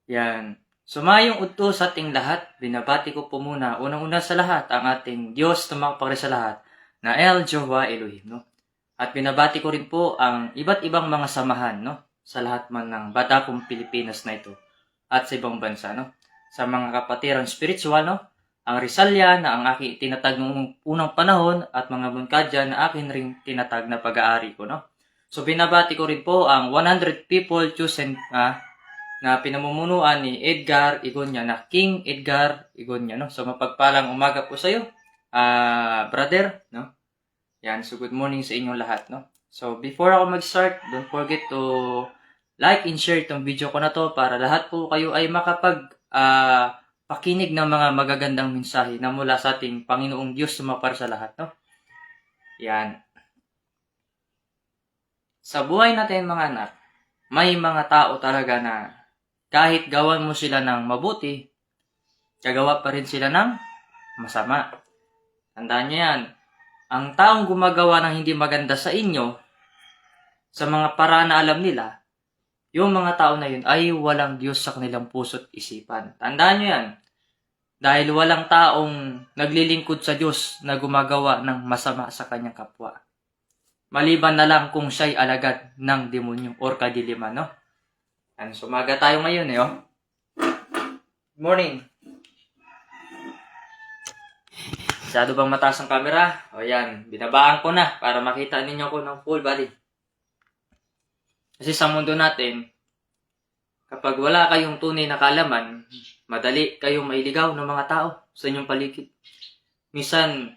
Yan. Sumayong udto sa ating lahat, binabati ko po muna, unang-una sa lahat, ang ating Diyos na makapagpakari sa lahat, na El Jehovah Elohim, no? At binabati ko rin po ang iba't ibang mga samahan, no? Sa lahat man ng Badakong Pilipinas na ito, at sa ibang bansa, no? Sa mga kapatiran spiritual, no? Ang Rizalia na ang aking tinatag noong unang panahon at mga Bungkadya na akin ring tinatag na pag-aari ko, no? So binabati ko rin po ang 100 people chosen na pinamumunuan ni Edgar Igonya, na King Edgar Igonya, no? So mapagpalang umaga po sa iyo, brother, no? Yan, so good morning sa inyong lahat, no? So before ako mag-start, don't forget to like and share itong video ko na to para lahat po kayo ay pakinig ng mga magagandang mensahe na mula sa ating Panginoong Diyos sumapar sa lahat, no? Yan. Sa buhay natin mga anak, may mga tao talaga na kahit gawan mo sila ng mabuti, gagawa pa rin sila ng masama. Tandaan niyo yan. Ang taong gumagawa ng hindi maganda sa inyo, sa mga paraan na alam nila, yung mga tao na yun ay walang Diyos sa kanilang puso't isipan. Tandaan niyo yan. Dahil walang taong naglilingkod sa Diyos na gumagawa ng masama sa kanyang kapwa. Maliban na lang kung siya'y alagad ng demonyo or kadiliman, no? Yan, sumaga tayo ngayon, oh. Good morning. Masyado bang mataas ang camera? O yan, binabaan ko na para makita ninyo ko ng full body. Kasi sa mundo natin, kapag wala kayong tunay na kaalaman, madali kayong mailigaw ng mga tao sa inyong paligid. Minsan,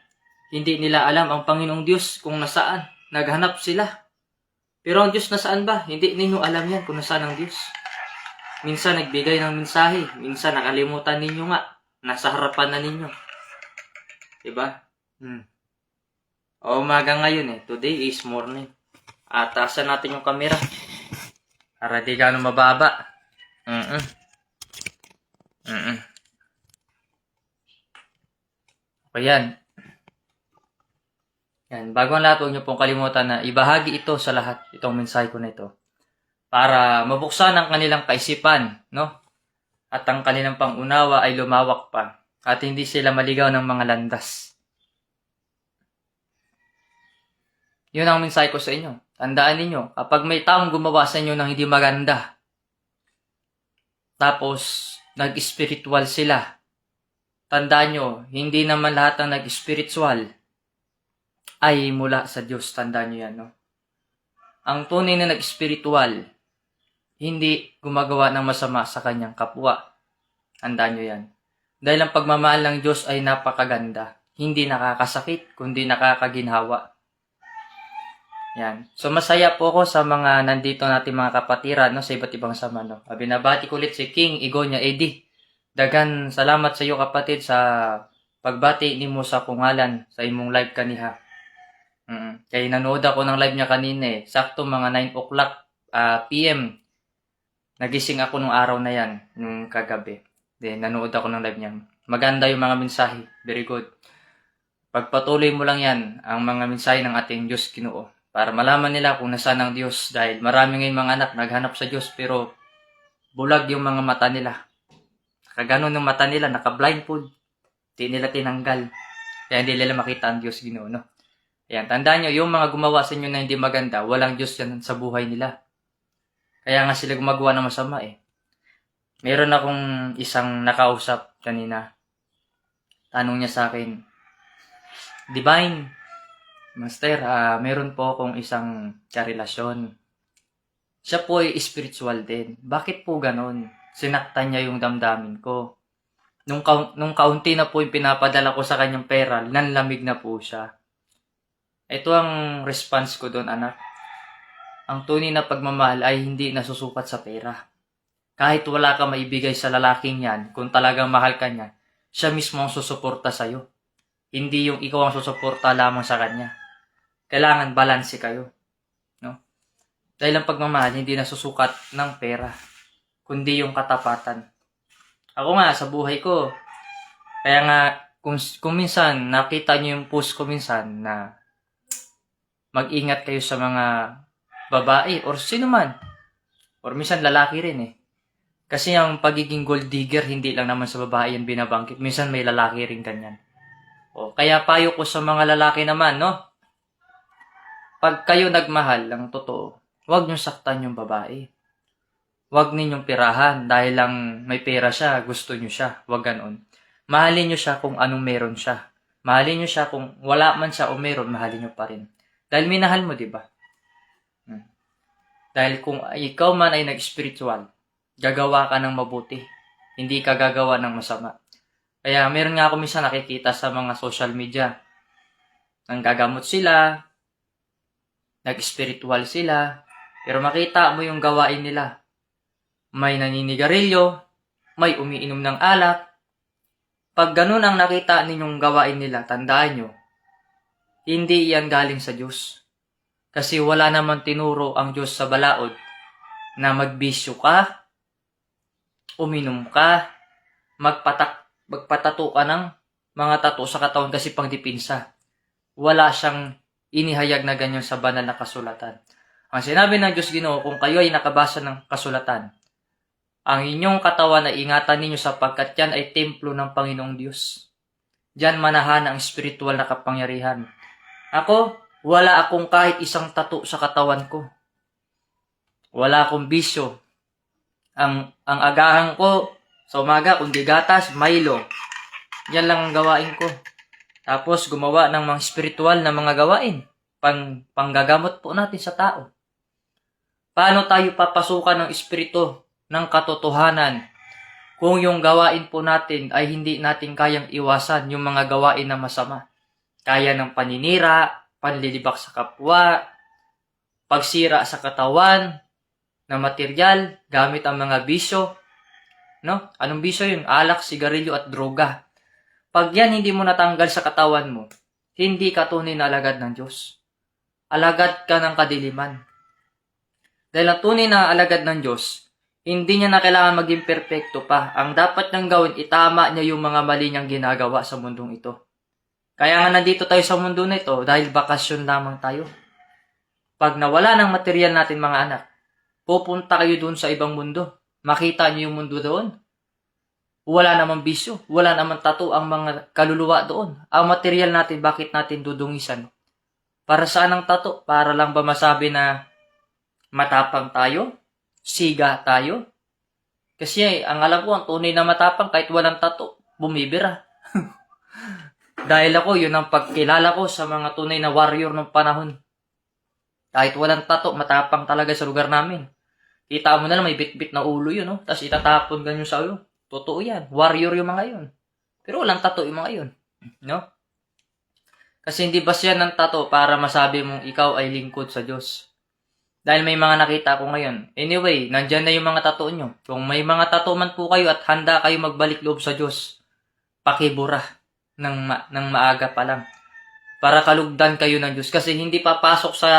hindi nila alam ang Panginoong Diyos kung nasaan. Naghanap sila. Pero ang Diyos nasaan ba? Hindi ninyo alam yan kung nasaan ang Diyos. Minsan nagbigay ng mensahe. Minsan nakalimutan ninyo nga. Nasa harapan na ninyo. Diba? O umaga ngayon Today is morning. At taasan natin yung camera. Para di gano'ng mababa. O yan. Yan. Bago ang lahat, huwag niyo pong kalimutan na ibahagi ito sa lahat. Itong mensahe ko na ito. Para mabuksan ang kanilang kaisipan, no? At ang kanilang pangunawa ay lumawak pa. At hindi sila maligaw ng mga landas. Yun ang mensahe ko sa inyo. Tandaan ninyo, kapag may taong gumawa sa inyo ng hindi maganda, tapos nag-spiritual sila, tandaan nyo, hindi naman lahat ng nag-spiritual ay mula sa Diyos. Tandaan nyo yan, no? Ang tunay na nag-spiritual, hindi gumagawa ng masama sa kanyang kapwa. Tandaan nyo yan. Dahil ang pagmamahal ng Diyos ay napakaganda. Hindi nakakasakit, kundi nakakaginhawa. Yan. So masaya po ako sa mga nandito natin mga kapatiran, no, sa iba't ibang sama, no. Binabati ko ulit si King Igonya Eddie. Dagan salamat sa iyo kapatid sa pagbati nimo sa kungalan sa imong live kaniha. Kaya nanood ako ng live niya kanina Sakto mga 9 o'clock PM. Nagising ako nung araw na yan, nung kagabi. Then nanood ako ng live niya. Maganda yung mga mensahe. Very good. Pagpatuloy mo lang yan, ang mga mensahe ng ating Diyos Ginoo. Para malaman nila kung nasaan ang Diyos. Dahil marami ngayon mga anak naghanap sa Diyos pero bulag yung mga mata nila. Nakaganon yung mata nila, naka-blindfold. Hindi nila tinanggal. Kaya hindi nila makita ang Diyos Ginoo, no? Ayan, tandaan nyo, yung mga gumawa sa inyo na hindi maganda, walang Diyos yan sa buhay nila. Kaya nga sila gumagawa ng masama Meron akong isang nakausap kanina. Tanong niya sa akin, Divine, Master, meron po akong isang karelasyon. Siya po ay spiritual din. Bakit po ganon? Sinaktan niya yung damdamin ko. Nung kaunti na po yung pinapadala ko sa kanyang pera, nanlamig na po siya. Ito ang response ko doon, anak. Ang tunay na pagmamahal ay hindi nasusukat sa pera. Kahit wala ka maibigay sa lalaking yan, kung talagang mahal ka niya, siya mismo ang susuporta sa'yo. Hindi yung ikaw ang susuporta lamang sa kanya. Kailangan balanse kayo. No? Dahil ang pagmamahal hindi nasusukat ng pera, kundi yung katapatan. Ako nga, sa buhay ko, kaya nga, kung minsan, nakita niyo yung post ko minsan na mag-ingat kayo sa mga babae or sino man. Or minsan lalaki rin Kasi ang pagiging gold digger, hindi lang naman sa babae yan binabangkit. Minsan may lalaki rin ganyan. Kaya payo ko sa mga lalaki naman, no? Pag kayo nagmahal ng totoo, huwag niyong saktan yung babae. Huwag ninyong pirahan dahil lang may pera siya, gusto niyo siya. Huwag ganon. Mahalin niyo siya kung anong meron siya. Mahalin niyo siya kung wala man siya o meron, mahalin niyo pa rin. Dahil minahal mo, di ba? Dahil kung ikaw man ay nag-spiritual, gagawa ka ng mabuti. Hindi ka gagawa ng masama. Kaya meron nga ako minsan nakikita sa mga social media. Nanggagamot sila, nag-spiritual sila, pero makita mo yung gawain nila. May naninigarilyo, may umiinom ng alak. Pag ganun ang nakita ninyong gawain nila, tandaan nyo, hindi yan galing sa Diyos. Kasi wala naman tinuro ang Diyos sa balaod na magbisyo ka, uminom ka, magpatato ka ng mga tato sa katawan kasi pang dipinsa. Wala siyang inihayag na ganyan sa banal na kasulatan. Ang sinabi ng Diyos Ginoo, kung kayo ay nakabasa ng kasulatan, ang inyong katawan ay ingatan ninyo sapagkat yan ay templo ng Panginoong Diyos. Diyan manahan ang spiritual na kapangyarihan. Ako, wala akong kahit isang tato sa katawan ko. Wala akong bisyo. Ang agahan ko sa umaga, kundi gatas, Milo. Yan lang ang gawain ko. Tapos gumawa ng mga spiritual na mga gawain. Panggagamot po natin sa tao. Paano tayo papasukan ng espiritu ng katotohanan kung yung gawain po natin ay hindi natin kayang iwasan yung mga gawain na masama? Kaya ng paninira, panlilibak sa kapwa, pagsira sa katawan, na material, gamit ang mga bisyo. No? Anong bisyo yun? Alak, sigarilyo at droga. Pag yan hindi mo natanggal sa katawan mo, hindi ka tunay na alagad ng Diyos. Alagad ka ng kadiliman. Dahil ang tunay na alagad ng Diyos, hindi niya na kailangan maging perpekto pa. Ang dapat niyang gawin, itama niya yung mga mali niyang ginagawa sa mundong ito. Kaya nga nandito tayo sa mundo na ito dahil bakasyon lamang tayo. Pag nawala ng material natin mga anak, pupunta kayo doon sa ibang mundo. Makita niyo yung mundo doon. Wala namang bisyo, wala namang tattoo ang mga kaluluwa doon. Ang material natin, bakit natin dudungisan? Para saan ang tattoo? Para lang ba masabi na matapang tayo? Siga tayo? Kasi ang alam ko, ang tunay na matapang kahit walang tattoo, bumibira. Dahil ako, yun ang pagkilala ko sa mga tunay na warrior ng panahon. Kahit walang tattoo, matapang talaga sa lugar namin. Kita mo na lang, may bit-bit na ulo yun, no? Tapos itatapon ganyan sa ulo. Totoo yan. Warrior yung mga yun. Pero walang tattoo yung mga yun. No? Kasi hindi ba siya ng tattoo para masabi mong ikaw ay lingkod sa Diyos? Dahil may mga nakita ko ngayon. Anyway, nandyan na yung mga tattoo nyo. Kung may mga tattoo man po kayo at handa kayo magbalik loob sa Diyos, pakibura ng maaga pa lang. Para kalugdan kayo ng Diyos. Kasi hindi papasok sa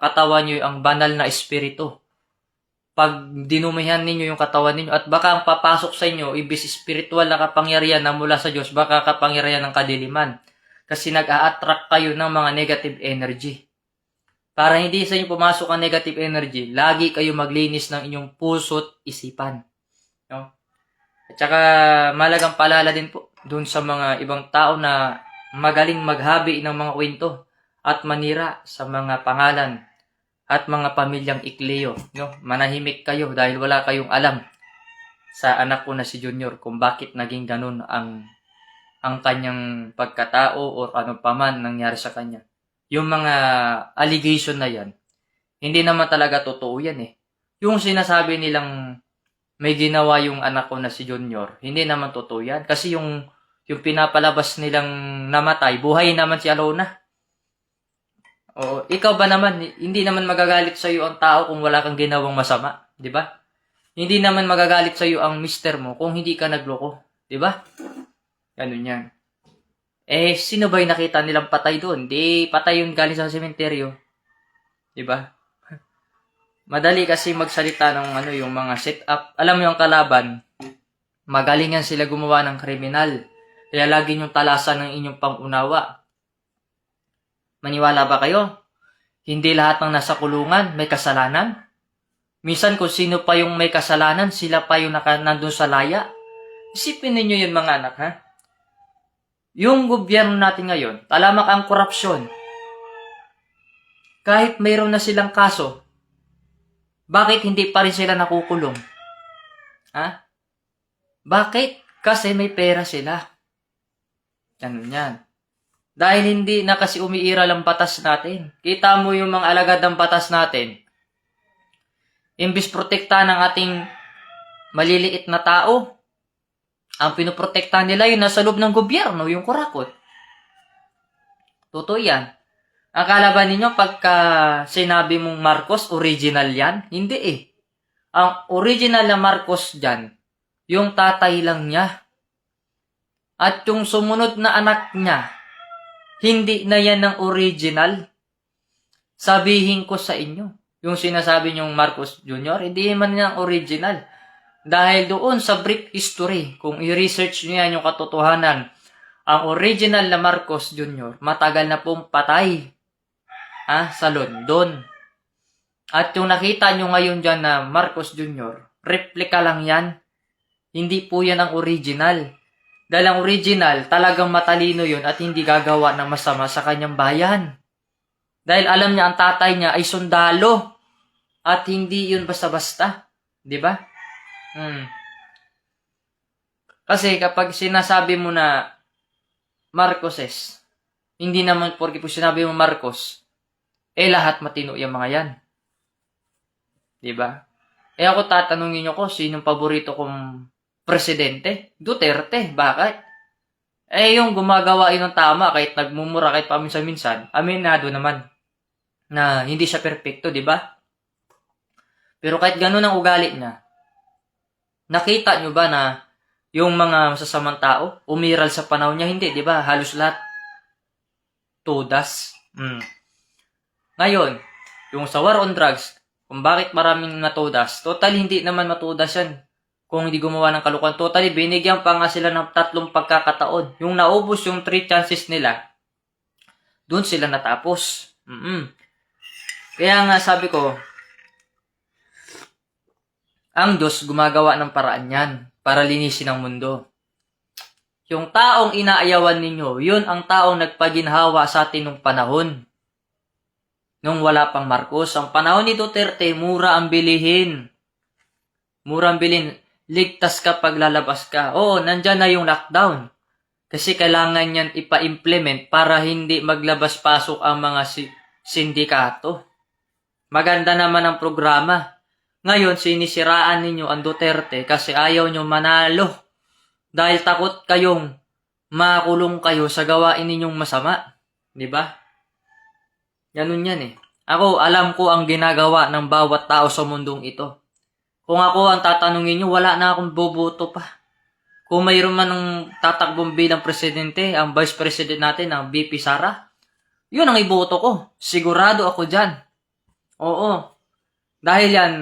katawan nyo ang banal na espiritu. Pag dinumihan ninyo yung katawan ninyo, at baka ang papasok sa inyo, ibis spiritual na kapangyarihan na mula sa Diyos, baka kapangyarihan ng kadiliman. Kasi nag-a-attract kayo ng mga negative energy. Para hindi sa inyo pumasok ang negative energy, lagi kayo maglinis ng inyong puso't isipan. No? At saka malagang paalala din po dun sa mga ibang tao na magaling maghabi ng mga kwento at manira sa mga pangalan at mga pamilyang Ikleo. No? Manahimik kayo dahil wala kayong alam sa anak ko na si Junior kung bakit naging ganun ang kanyang pagkatao o ano paman nangyari sa kanya. Yung mga allegation na yan, hindi naman talaga totoo yan eh. Yung sinasabi nilang may ginawa yung anak ko na si Junior, hindi naman totoo yan. Kasi yung pinapalabas nilang namatay, buhay naman si Alona. O, ikaw ba naman, hindi naman magagalit sa iyo ang tao kung wala kang ginawang masama, di ba? Hindi naman magagalit sa iyo ang mister mo kung hindi ka nagloko, di ba? Ganun yan. Sino ba yung nakita nilang patay doon? Di patay yung galing sa sementeryo. Di ba? Madali kasi magsalita ng yung mga set-up. Alam mo yung kalaban, magalingan sila gumawa ng kriminal. Kaya lagi niyong talasan ng inyong pangunawa. Maniwala ba kayo? Hindi lahat ng nasa kulungan may kasalanan. Minsan kung sino pa yung may kasalanan, sila pa yung nandun sa laya. Isipin ninyo yun mga anak, ha? Yung gobyerno natin ngayon, talamak ang korupsyon. Kahit mayroon na silang kaso, bakit hindi pa rin sila nakukulong? Ha? Bakit? Kasi may pera sila. Ganun yan. Dahil hindi na kasi umiiral ang batas natin. Kita mo yung mga alagad ng batas natin. Imbis protektahan ng ating maliliit na tao, ang pinoprotektahan nila yung nasa loob ng gobyerno, yung kurakot. Totoo yan. Akala ba ninyo pagka sinabi mong Marcos, original yan? Hindi eh. Ang original na Marcos dyan, yung tatay lang niya. At yung sumunod na anak niya, hindi na yan ang original. Sabihin ko sa inyo, yung sinasabi niyong Marcos Jr., hindi man yan ang original. Dahil doon sa brief history, kung i-research niyo yan yung katotohanan, ang original na Marcos Jr., matagal na pong patay sa London. At yung nakita nyo ngayon dyan na Marcos Jr., replika lang yan. Hindi po yan ang original. Dahil ang original, talagang matalino yun at hindi gagawa ng masama sa kanyang bayan. Dahil alam niya ang tatay niya ay sundalo at hindi yun basta-basta. Di ba? Kasi kapag sinasabi mo na Marcoses, hindi naman porke po sinabi mo Marcos, lahat matino yung mga yan. Diba? Ako tatanungin nyo ko, sinong paborito kong presidente? Duterte. Bakit? Yung gumagawa yun ng tama, kahit nagmumura, kahit paminsan-minsan, aminado naman na hindi siya perfecto, diba? Pero kahit ganun ang ugali niya, nakita nyo ba na yung mga masasamang tao, umiral sa panahon niya? Hindi, diba? Halos lahat. Todas. Ngayon, yung sa war on drugs, kung bakit maraming matodas, totally hindi naman matodas yan. Kung hindi gumawa ng kalukuhan, totally binigyan pa nga sila ng 3 pagkakataon. Yung naubos yung 3 chances nila, doon sila natapos. Kaya nga sabi ko, ang Diyos gumagawa ng paraan yan para linisin ang mundo. Yung taong inaayawan ninyo, yun ang taong nagpaginhawa sa atin nung panahon. Nung wala pang Marcos, ang panahon ni Duterte, mura ang bilihin. Mura ang bilhin. Ligtas ka pag lalabas ka. Oo, nandyan na yung lockdown. Kasi kailangan yan ipa-implement para hindi maglabas-pasok ang mga sindikato. Maganda naman ang programa. Ngayon, sinisiraan ninyo ang Duterte kasi ayaw nyo manalo. Dahil takot kayong makulong kayo sa gawain ninyong masama. Diba? Ganun yan eh. Ako, alam ko ang ginagawa ng bawat tao sa mundong ito. Kung ako ang tatanungin nyo, wala na akong boboto pa. Kung mayroon man ng tatakbong bilang presidente, ang vice president natin, ang VP Sara, yun ang iboto ko. Sigurado ako dyan. Oo. Dahil yan,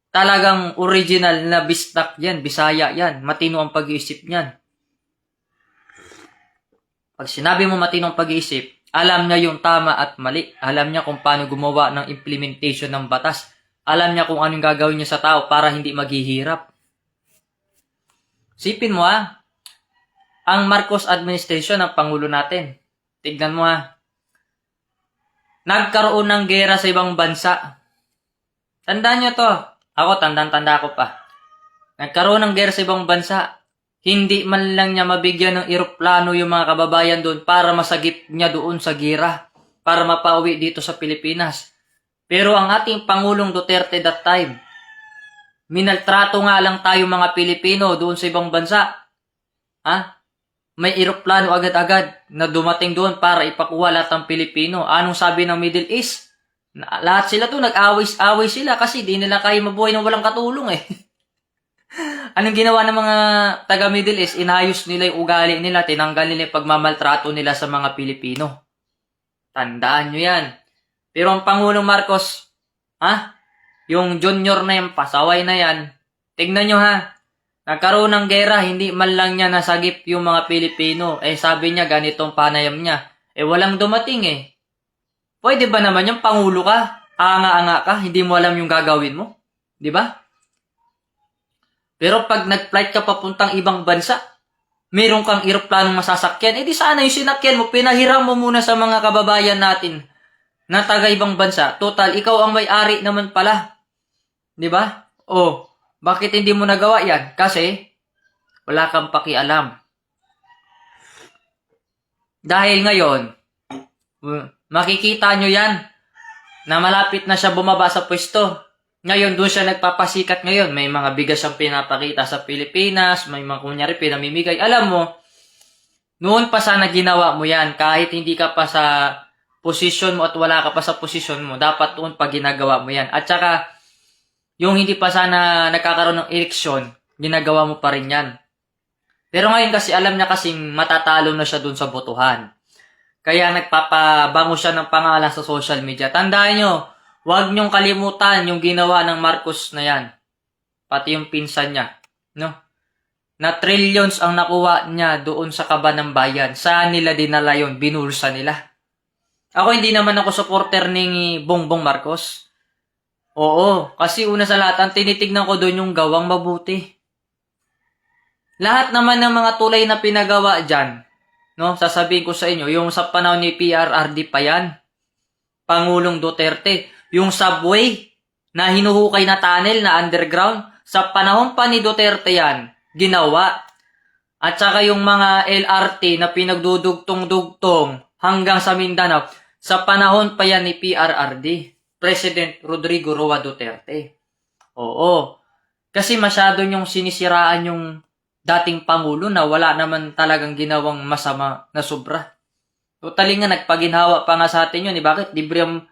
talagang original na Bistak yan, Bisaya yan. Matino ang pag-iisip niyan. Pag sinabi mo matino ang pag-iisip, alam niya yung tama at mali. Alam niya kung paano gumawa ng implementation ng batas. Alam niya kung anong gagawin niya sa tao para hindi maghihirap. Sipin mo ang Marcos administration ng Pangulo natin. Tignan mo nagkaroon ng gera sa ibang bansa. Tandaan niyo to. Ako, tandang-tanda ko pa. Nagkaroon ng gera sa ibang bansa. Hindi man lang niya mabigyan ng eroplano yung mga kababayan doon para masagip niya doon sa gira. Para mapauwi dito sa Pilipinas. Pero ang ating Pangulong Duterte that time, minaltrato nga lang tayo mga Pilipino doon sa ibang bansa. May eroplano agad-agad na dumating doon para ipakuha lahat ng Pilipino. Anong sabi ng Middle East? Lahat sila doon, nag-away sila kasi di nila kaya mabuhay ng walang katulong eh. Anong ginawa ng mga taga Middle East? Inayos nila yung ugali nila, tinanggal nila yung pagmamaltrato nila sa mga Pilipino. Tandaan nyo yan. Pero ang Pangulong Marcos, yung junior na yung pasaway na yan, tignan nyo nagkaroon ng gera, hindi man lang niya nasagip yung mga Pilipino. Sabi niya, ganitong panayam niya. Walang dumating Pwede ba naman yung Pangulo ka? Anga-anga ka, hindi mo alam yung gagawin mo? Di ba? Pero pag nag-flight ka papuntang ibang bansa, meron kang eroplanong masasakyan, edi sana yung sinakyan mo, pinahiram mo muna sa mga kababayan natin na taga ibang bansa. Total, ikaw ang may-ari naman pala. Di ba? O, bakit hindi mo nagawa yan? Kasi, wala kang pakialam. Dahil ngayon, makikita nyo yan, na malapit na siya bumaba sa pwesto. Ngayon, doon siya nagpapasikat ngayon. May mga bigas siyang pinapakita sa Pilipinas, may mga kunyari pinamimigay. Alam mo, noon pa sana ginawa mo yan, kahit hindi ka pa sa posisyon mo at wala ka pa sa posisyon mo, dapat noon pa ginagawa mo yan. At saka, yung hindi pa sana nagkakaroon ng eleksyon, ginagawa mo pa rin yan. Pero ngayon kasi alam niya kasing matatalo na siya doon sa botohan. Kaya nagpapabango siya ng pangalan sa social media. Tandaan nyo, huwag nyong kalimutan yung ginawa ng Marcos na yan. Pati yung pinsan niya. No? Na trillions ang nakuha niya doon sa kaba ng bayan. Saan nila dinala yun? Binulsa nila. Ako hindi naman ako supporter ni Bongbong Marcos. Oo, kasi una sa lahat, ang tinitignan ko doon yung gawang mabuti. Lahat naman ng mga tulay na pinagawa dyan, no, sasabihin ko sa inyo, yung sa panahon ni PRRD pa yan, Pangulong Duterte, yung subway na hinuhukay na tunnel na underground, sa panahon pa ni Duterte yan, ginawa. At saka yung mga LRT na pinagdudugtong-dugtong hanggang sa Mindanao, sa panahon pa yan ni PRRD, President Rodrigo Roa Duterte. Oo, kasi masyado yung sinisiraan yung dating Pangulo na wala naman talagang ginawang masama na sobra. Totally nga, nagpaginhawa pa nga sa atin yun. Bakit? Libre ang,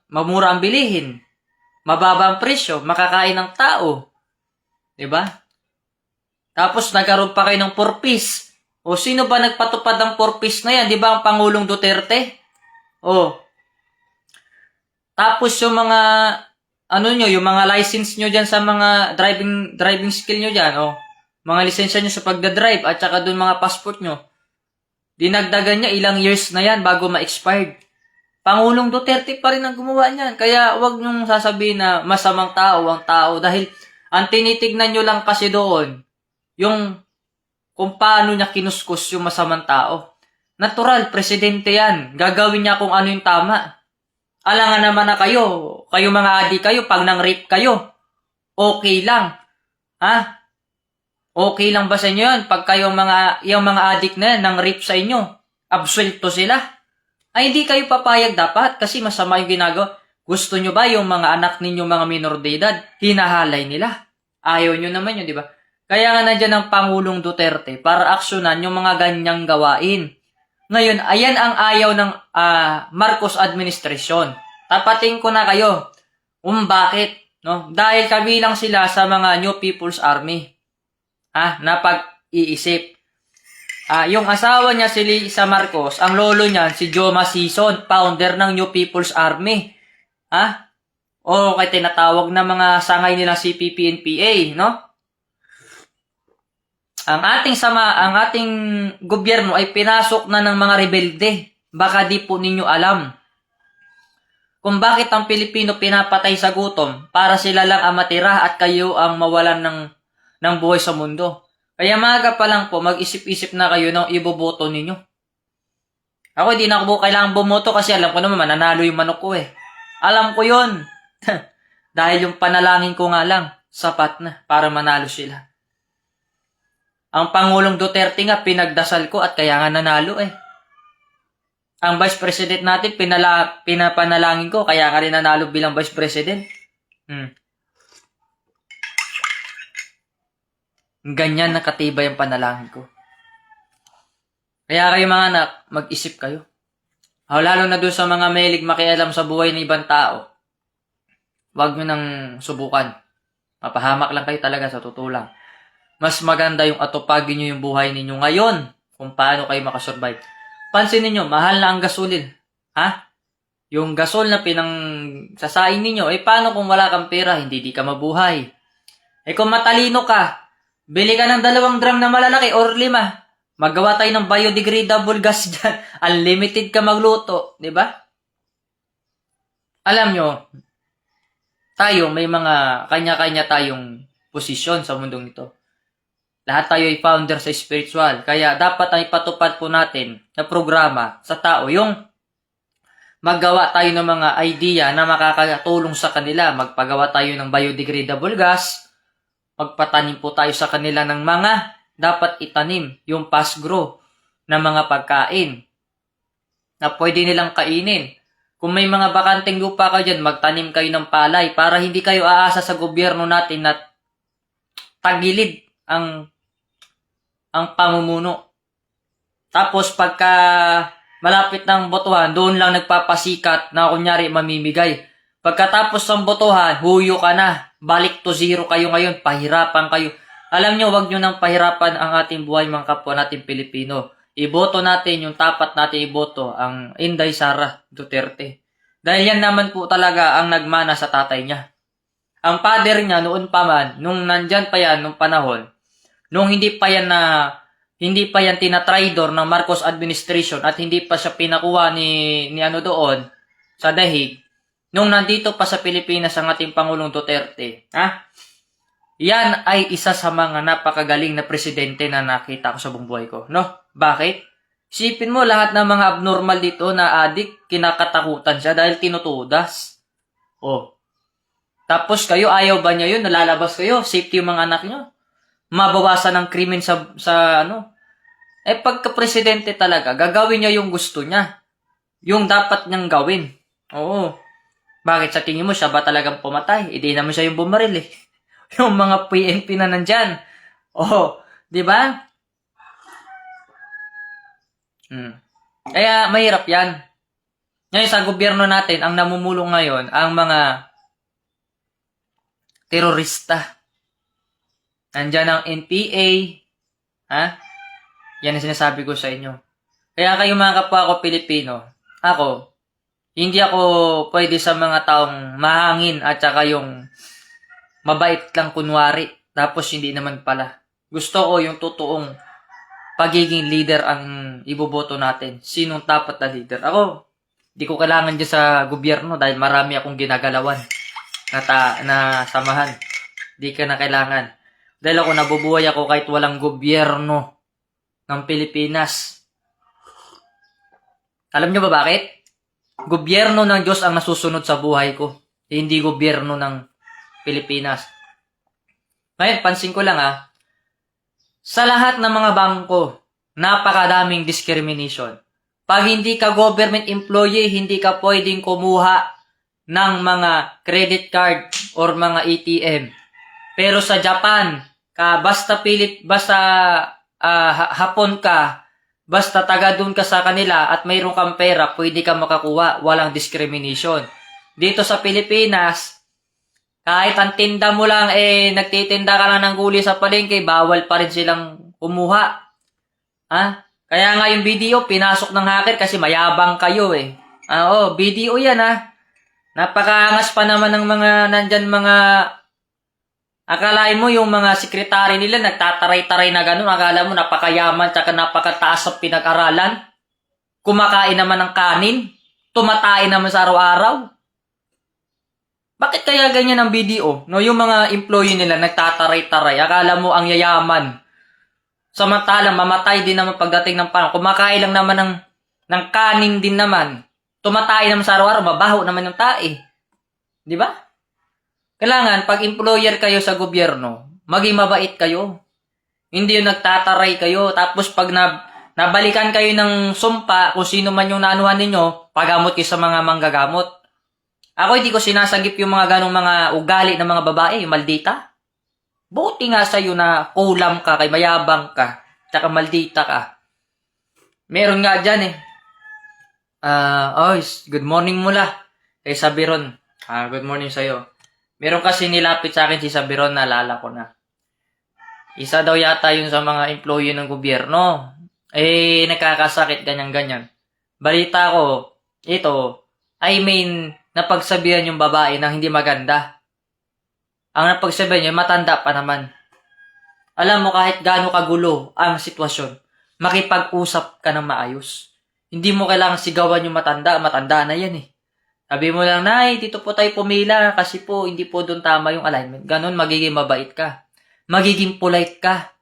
mamura ang bilihin. Mababa ang presyo. Makakain ng tao. Diba? Tapos nagkaroon pa kayo ng 4-piece. O sino ba nagpatupad ng 4-piece na yan? Diba ang Pangulong Duterte? O. Tapos yung mga, yung mga license nyo dyan sa mga driving skill nyo dyan, mga lisensya nyo sa pagdadrive at saka dun mga passport nyo. Dinagdagan niya ilang years na yan bago ma-expired. Pangulong Duterte pa rin ang gumawa niyan. Kaya wag nyong sasabihin na masamang tao ang tao dahil ang tinitignan nyo lang kasi doon yung kung paano niya kinuskus yung masamang tao. Natural, presidente yan. Gagawin niya kung ano yung tama. Alangan naman na kayo mga adik kayo, pag nang-rape kayo, okay lang. Ha? Okay lang ba sa inyo yan? Pag kayo yung mga adik na yan, nang-rape sa inyo, absuelto sila. Ay, hindi kayo papayag dapat kasi masama yung ginagawa. Gusto nyo ba yung mga anak ninyo, mga minor de edad, hinahalay nila? Ayaw nyo naman yun, di ba? Kaya nga nandiyan ang Pangulong Duterte para aksyonan yung mga ganyang gawain. Ngayon, ayan ang ayaw ng Marcos administration. Tapatin ko na kayo bakit. No? Dahil kabilang sila sa mga New People's Army. Na pag-iisip. Yung asawa niya si Lisa Marcos, ang lolo niya si Joma Sison, founder ng New People's Army. O kay tinatawag na mga sangay nila CPP-NPA, no? Ang ating gobyerno ay pinasok na ng mga rebelde. Baka di po ninyo alam kung bakit ang Pilipino pinapatay sa gutom para sila lang ang matira at kayo ang mawalan ng buhay sa mundo. Kaya maaga pa lang po, mag-isip-isip na kayo ng iboboto ninyo. Ako, hindi na ako kailangan bumoto kasi alam ko naman, mananalo yung manok ko eh. Alam ko yun. Dahil yung panalangin ko nga lang, sapat na para manalo sila. Ang Pangulong Duterte nga, pinagdasal ko at kaya nga nanalo eh. Ang Vice President natin, pinapanalangin ko, kaya nga rin nanalo bilang Vice President. Ganyan nakatibay ang panalangin ko. Kaya kayo mga anak, mag-isip kayo. Lalo na doon sa mga mahilig makialam sa buhay ng ibang tao. Huwag nyo nang subukan. Mapahamak lang kayo talaga sa totoo lang. Mas maganda yung atupagin nyo yung buhay ninyo ngayon kung paano kayo makasurvive. Pansin ninyo, mahal na ang gasolin. Yung gasol na pinangsasaing ninyo, paano kung wala kang pera, hindi ka mabuhay. Kung matalino ka, bili ka ng 2 drum na malalaki or 5. Magawa tayo ng biodegradable gas dyan. Unlimited ka magluto. Diba? Alam nyo, tayo may mga kanya-kanya tayong posisyon sa mundong ito. Lahat tayo ay founder sa spiritual. Kaya dapat ang ipatupad po natin na programa sa tao yung maggawa tayo ng mga idea na makakatulong sa kanila. Magpagawa tayo ng biodegradable gas. Magpatanim po tayo sa kanila ng mga dapat itanim, yung fast grow na mga pagkain na pwede nilang kainin. Kung may mga bakanteng lupa kayo dyan, magtanim kayo ng palay para hindi kayo aasa sa gobyerno natin na tagilid ang pamumuno. Tapos pagka malapit ng botohan, doon lang nagpapasikat na kunyari mamimigay. Pagkatapos ng botohan, huyo ka na. Balik to zero kayo ngayon. Pahirapan kayo. Alam nyo, wag nyo nang pahirapan ang ating buhay mga kapwa natin Pilipino. Iboto natin yung tapat natin iboto, ang Inday Sara Duterte. Dahil yan naman po talaga ang nagmana sa tatay niya. Ang father niya noon pa man, nung nandyan pa yan, nung panahon, nung hindi pa yan tinatraidor ng Marcos administration at hindi pa siya pinakuha ni ano doon sa dahig, nung nandito pa sa Pilipinas ang ating Pangulong Duterte, yan ay isa sa mga napakagaling na presidente na nakita ko sa buong buhay ko. No? Bakit? Isipin mo, lahat ng mga abnormal dito na adik, kinakatakutan siya dahil tinutudas. Oh. Tapos kayo, ayaw ba niya yun? Nalalabas kayo? Safety yung mga anak niyo? Mabawasan ng krimen sa ano? Pagka-presidente talaga, gagawin niya yung gusto niya. Yung dapat niyang gawin. Oo. Bakit sa tingin mo, siya ba talagang pumatay? Hindi naman siya yung bumaril eh. Yung mga PNP na nandyan. Oh, di ba? Kaya mahirap yan. Ngayon sa gobyerno natin, ang namumulong ngayon, ang mga terorista. Nandyan ang NPA. Yan ang sinasabi ko sa inyo. Kaya kayo mga kapwa ko Pilipino, hindi ako pwede sa mga taong mahangin at saka yung mabait lang kunwari, tapos hindi naman pala. Gusto ko yung totoong pagiging leader ang iboboto natin. Sinong dapat na leader? Ako, di ko kailangan dyan sa gobyerno dahil marami akong ginagalawan na samahan. Di ka na kailangan. Dahil ako nabubuhay ako kahit walang gobyerno ng Pilipinas. Alam nyo ba bakit? Gobyerno ng Diyos ang nasusunod sa buhay ko. Hindi gobyerno ng Pilipinas. Ngayon, pansin ko lang sa lahat ng mga bangko, napakadaming discrimination. Pag hindi ka government employee, hindi ka pwedeng kumuha ng mga credit card or mga ATM. Pero sa Japan, basta Hapon ka, basta taga doon ka sa kanila at mayroon kang pera, pwede ka makakuha, walang discrimination. Dito sa Pilipinas, kahit ang tinda mo lang, nagtitinda ka lang ng gulay sa palengke, bawal pa rin silang kumuha. Kaya nga yung video, pinasok ng hacker kasi mayabang kayo video yan Napakaangas pa naman ng mga nandyan mga, akalain mo yung mga sekretary nila nagtataray-taray na ganun, akala mo napakayaman tsaka napakataas sa pinag-aralan. Kumakain naman ng kanin, tumatain naman sa araw-araw. Bakit kaya ganyan ang video? No, yung mga employee nila nagtataray-taray. Akala mo ang yayaman. Samantalang mamatay din naman pagdating ng panahon. Kumakain lang naman ng kanin din naman. Tumatay naman sa araw-araw, mabaho naman yung tae. Di ba? Kailangan, pag employer kayo sa gobyerno, maging mabait kayo. Hindi yung nagtataray kayo. Tapos pag nabalikan kayo ng sumpa, kung sino man yung naanuhan ninyo, pagamot kayo sa mga manggagamot. Ako hindi ko sinasagip yung mga ganong mga ugali ng mga babae, yung maldita. Buti nga sa'yo na kulam ka, kay mayabang ka, tsaka maldita ka. Meron nga dyan good morning mula. Kay Sabiron. Good morning sa'yo. Meron kasi nilapit sa akin si Sabiron, naalala ko na. Isa daw yata yun sa mga employee ng gobyerno. Nakakasakit, ganyan-ganyan. Balita ko, napagsabihan yung babae na hindi maganda. Ang napagsabihan niya, matanda pa naman. Alam mo, kahit gaano kagulo ang sitwasyon, makipag-usap ka ng maayos. Hindi mo kailangan sigawan yung matanda na yan Sabi mo lang, Nay, dito po tayo pumila kasi po hindi po doon tama yung alignment. Ganon, magiging mabait ka. Magiging polite ka.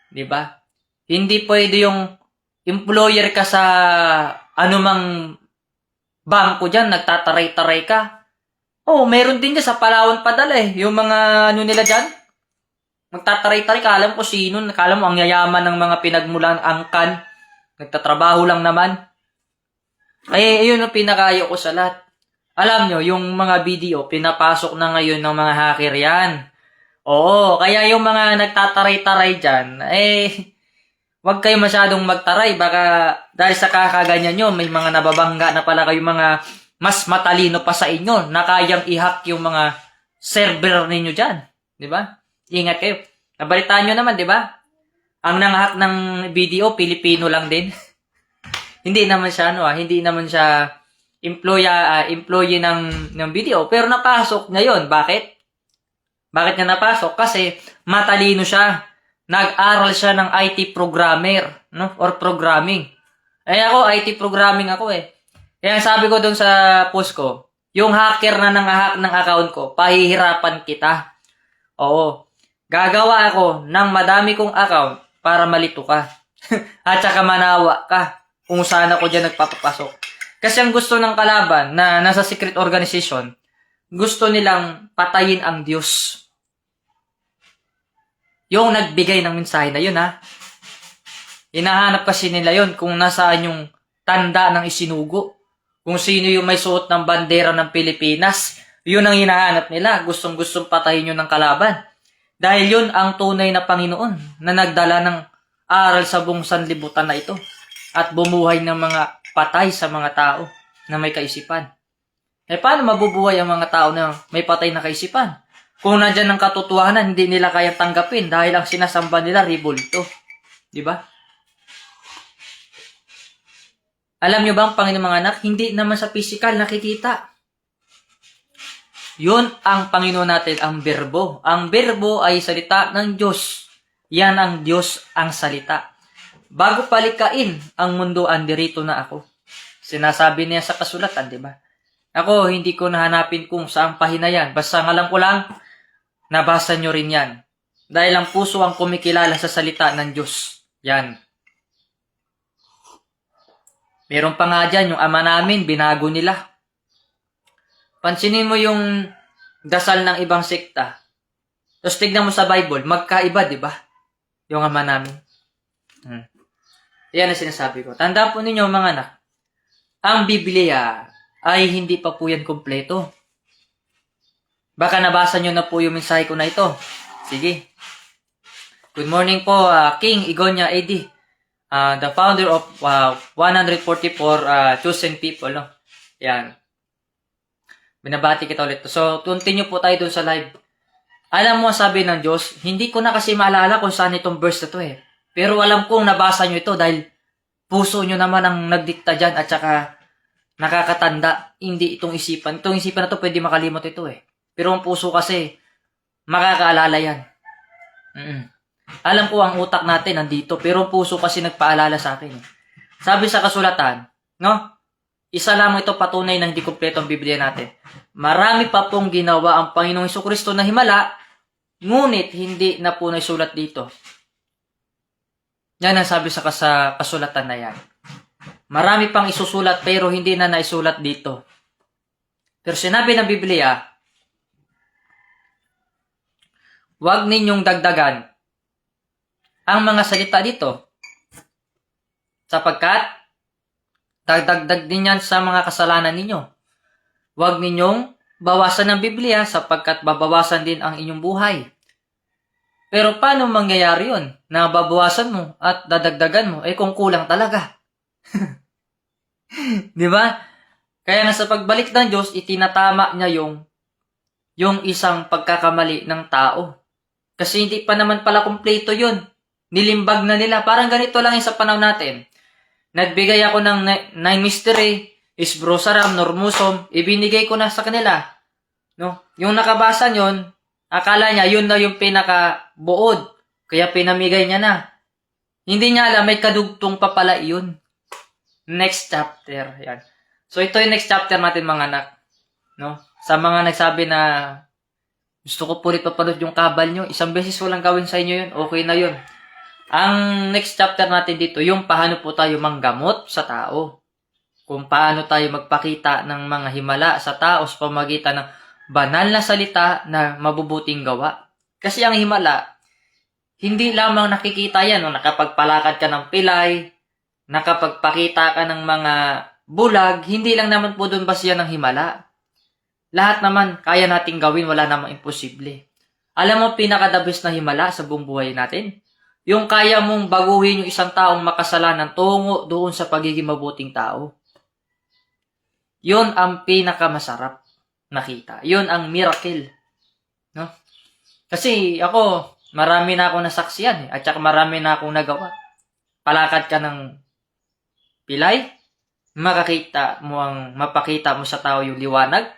Di ba? Hindi pwede yung employer ka sa anumang bangko dyan, nagtataray-taray ka. Oh, meron din dyan sa Palawan padala eh. Yung mga ano nila dyan, magtataray-taray ka. Alam ko sino, alam mo ang yayaman ng mga pinagmulan angkan. Nagtatrabaho lang naman. Ay, yun ang pinakayo ko sa lahat. Alam nyo, yung mga video, pinapasok na ngayon ng mga hacker yan. Oo, kaya yung mga nagtataray-taray dyan, wag kayo masyadong magtaray. Baka dahil sa kakaganyan nyo, may mga nababangga na pala kayo mga mas matalino pa sa inyo na kayang i-hack yung mga server ninyo dyan. Di ba? Ingat kayo. Nabalitaan nyo naman, di ba? Ang nang-hack ng video, Pilipino lang din. Hindi naman siya, hindi naman siya employee ng video. Pero napasok ngayon. Bakit? Bakit niya napasok? Kasi matalino siya. Nag-aral siya ng IT programmer, no? Or programming. Ako, IT programming ako eh. Kaya sabi ko doon sa post ko, yung hacker na nang-hack ng account ko, pahihirapan kita. Oo. Gagawa ako ng madami kong account para malito ka. At saka manawa ka kung saan ako dyan nagpapapasok. Kasi ang gusto ng kalaban na nasa secret organization, gusto nilang patayin ang Diyos. Yung nagbigay ng mensahe na yun, ha? Hinahanap kasi nila yun kung nasaan yung tanda ng isinugo. Kung sino yung may suot ng bandera ng Pilipinas. Yun ang hinahanap nila. Gustong-gustong patayin yun ng kalaban. Dahil yun ang tunay na Panginoon na nagdala ng aral sa buong sanlibutan na ito. At bumuhay ng mga patay sa mga tao na may kaisipan. Paano mabubuhay ang mga tao na may patay na kaisipan? Kung nandyan ang katotohanan, hindi nila kaya tanggapin dahil ang sinasamba nila, ribolito. Di ba? Alam nyo ba ang Panginoon mga anak, hindi naman sa physical nakikita. Yun ang Panginoon natin, ang berbo. Ang berbo ay salita ng Diyos. Yan ang Diyos ang salita. Bago palikain ang mundo, andirito na ako. Sinasabi niya sa kasulatan, di ba? Ako, hindi ko nahanapin kung saan pahina yan. Basta ngalan ko lang, nabasa nyo rin yan. Dahil ang puso ang kumikilala sa salita ng Diyos. Yan. Meron pa nga dyan, yung ama namin, binago nila. Pansinin mo yung dasal ng ibang sekta. Tapos tignan mo sa Bible, magkaiba, di ba? Yung ama namin. Yan ang sinasabi ko. Tandaan po ninyo mga anak, ang Biblia ay hindi pa po yan kompleto. Baka nabasa nyo na po yung mensahe ko na ito. Sige. Good morning po, King Igonya AD. The founder of 144 chosen people. No? Yan. Binabati kita ulit. So, continue po tayo dun sa live. Alam mo, sabi ng Diyos, hindi ko na kasi maalala kung saan itong verse na to eh. Pero alam kong nabasa nyo ito dahil puso nyo naman ang nagdikta dyan at saka nakakatanda. Hindi itong isipan. Itong isipan na to pwede makalimot ito eh. Pero ang puso kasi, makakaalala yan. Alam ko ang utak natin nandito, pero ang puso kasi nagpaalala sa akin. Sabi sa kasulatan, no? Isa lamang ito patunay na hindi kumpleto ang Biblia natin. Marami pa pong ginawa ang Panginoong Jesucristo na himala, ngunit hindi na po naisulat dito. Yan ang sabi sa kasulatan na yan. Marami pang isusulat pero hindi na naisulat dito. Pero sinabi ng Biblia, huwag ninyong dagdagan ang mga salita dito. Sapagkat, dagdag din yan sa mga kasalanan ninyo. Huwag ninyong bawasan ng Biblia sapagkat babawasan din ang inyong buhay. Pero paano mangyayari yun? Na babawasan mo at dadagdagan mo, kung kulang talaga. Di ba? Kaya nga sa pagbalik ng Diyos, itinatama niya yung isang pagkakamali ng tao. Kasi hindi pa naman pala kumpleto yun. Nilimbag na nila. Parang ganito lang yung sa panahon natin. Nagbigay ako ng 9 mystery, Isbrosaram, Normusom, ibinigay ko na sa kanila. No? Yung nakabasa yun, akala niya yun na yung pinakabuod. Kaya pinamigay niya na. Hindi niya alam, may kadugtong pa pala yun. Next chapter. Yan. So ito yung next chapter natin mga anak. No? Sa mga nagsabi na gusto ko po ulit papanood yung kabal nyo, isang beses walang gawin sa inyo yun, okay na yun. Ang next chapter natin dito, yung paano po tayo manggamot sa tao. Kung paano tayo magpakita ng mga himala sa tao sa pamagitan ng banal na salita na mabubuting gawa. Kasi ang himala, hindi lamang nakikita yan, no? Nakapagpalakad ka ng pilay, nakapagpakita ka ng mga bulag, hindi lang naman po doon basiya ng himala. Lahat naman, kaya nating gawin, wala namang imposible. Alam mo, pinaka-the best na himala sa buong buhay natin? Yung kaya mong baguhin yung isang taong makasalanan tungo doon sa pagiging mabuting tao. Yun ang pinakamasarap nakita. Yun ang miracle. No? Kasi ako, marami na akong nasaksiyan at saka marami na akong nagawa. Palakad ka ng pilay, mapakita mo sa tao yung liwanag,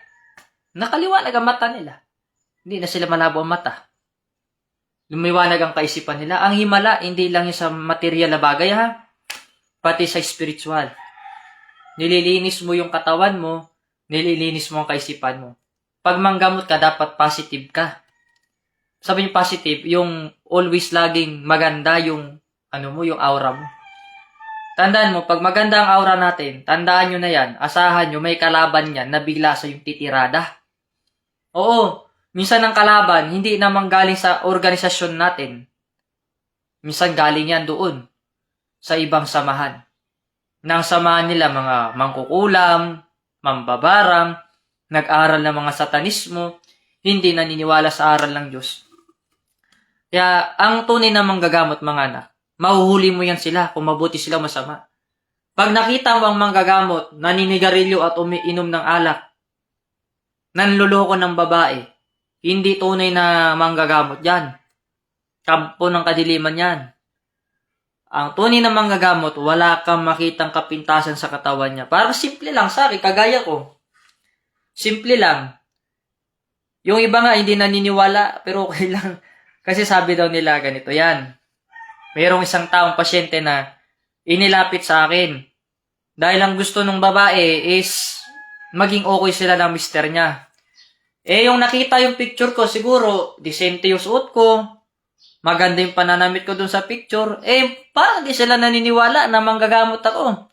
nakaliwanag ang mata nila. Hindi na sila malabo ang mata. Lumiwanag ang kaisipan nila. Ang himala, hindi lang yung sa material na bagay, ha? Pati sa spiritual. Nililinis mo yung katawan mo, nililinis mo ang kaisipan mo. Pag manggamot ka, dapat positive ka. Sabi niyo positive, yung always laging maganda yung, yung aura mo. Tandaan mo, pag maganda ang aura natin, tandaan nyo na yan, asahan nyo, may kalaban yan na bigla sa yung titirada. Oo, minsan ang kalaban, hindi naman galing sa organisasyon natin. Minsan galing yan doon, sa ibang samahan. Nang samahan nila mga mangkukulam, mambabarang, nag-aral ng mga satanismo, hindi naniniwala sa aral ng Diyos. Kaya, ang tunay na manggagamot mga anak, mahuhuli mo yan sila kung mabuti sila masama. Pag nakita mo ang manggagamot, naninigarilyo at umiinom ng alak, nanluloko ng babae, hindi tunay na manggagamot yan. Kampo ng kadiliman yan. Ang tunay na manggagamot, wala kang makitang kapintasan sa katawan niya. Parang simple lang, sorry, kagaya ko. Simple lang. Yung iba nga hindi naniniwala, pero okay lang. Kasi sabi daw nila ganito yan. Mayroong isang taong pasyente na inilapit sa akin. Dahil ang gusto ng babae is maging okay sila ng mister niya. Yung nakita yung picture ko, siguro, disente yung suot ko, maganda yung pananamit ko dun sa picture, parang di sila naniniwala na manggagamot ako.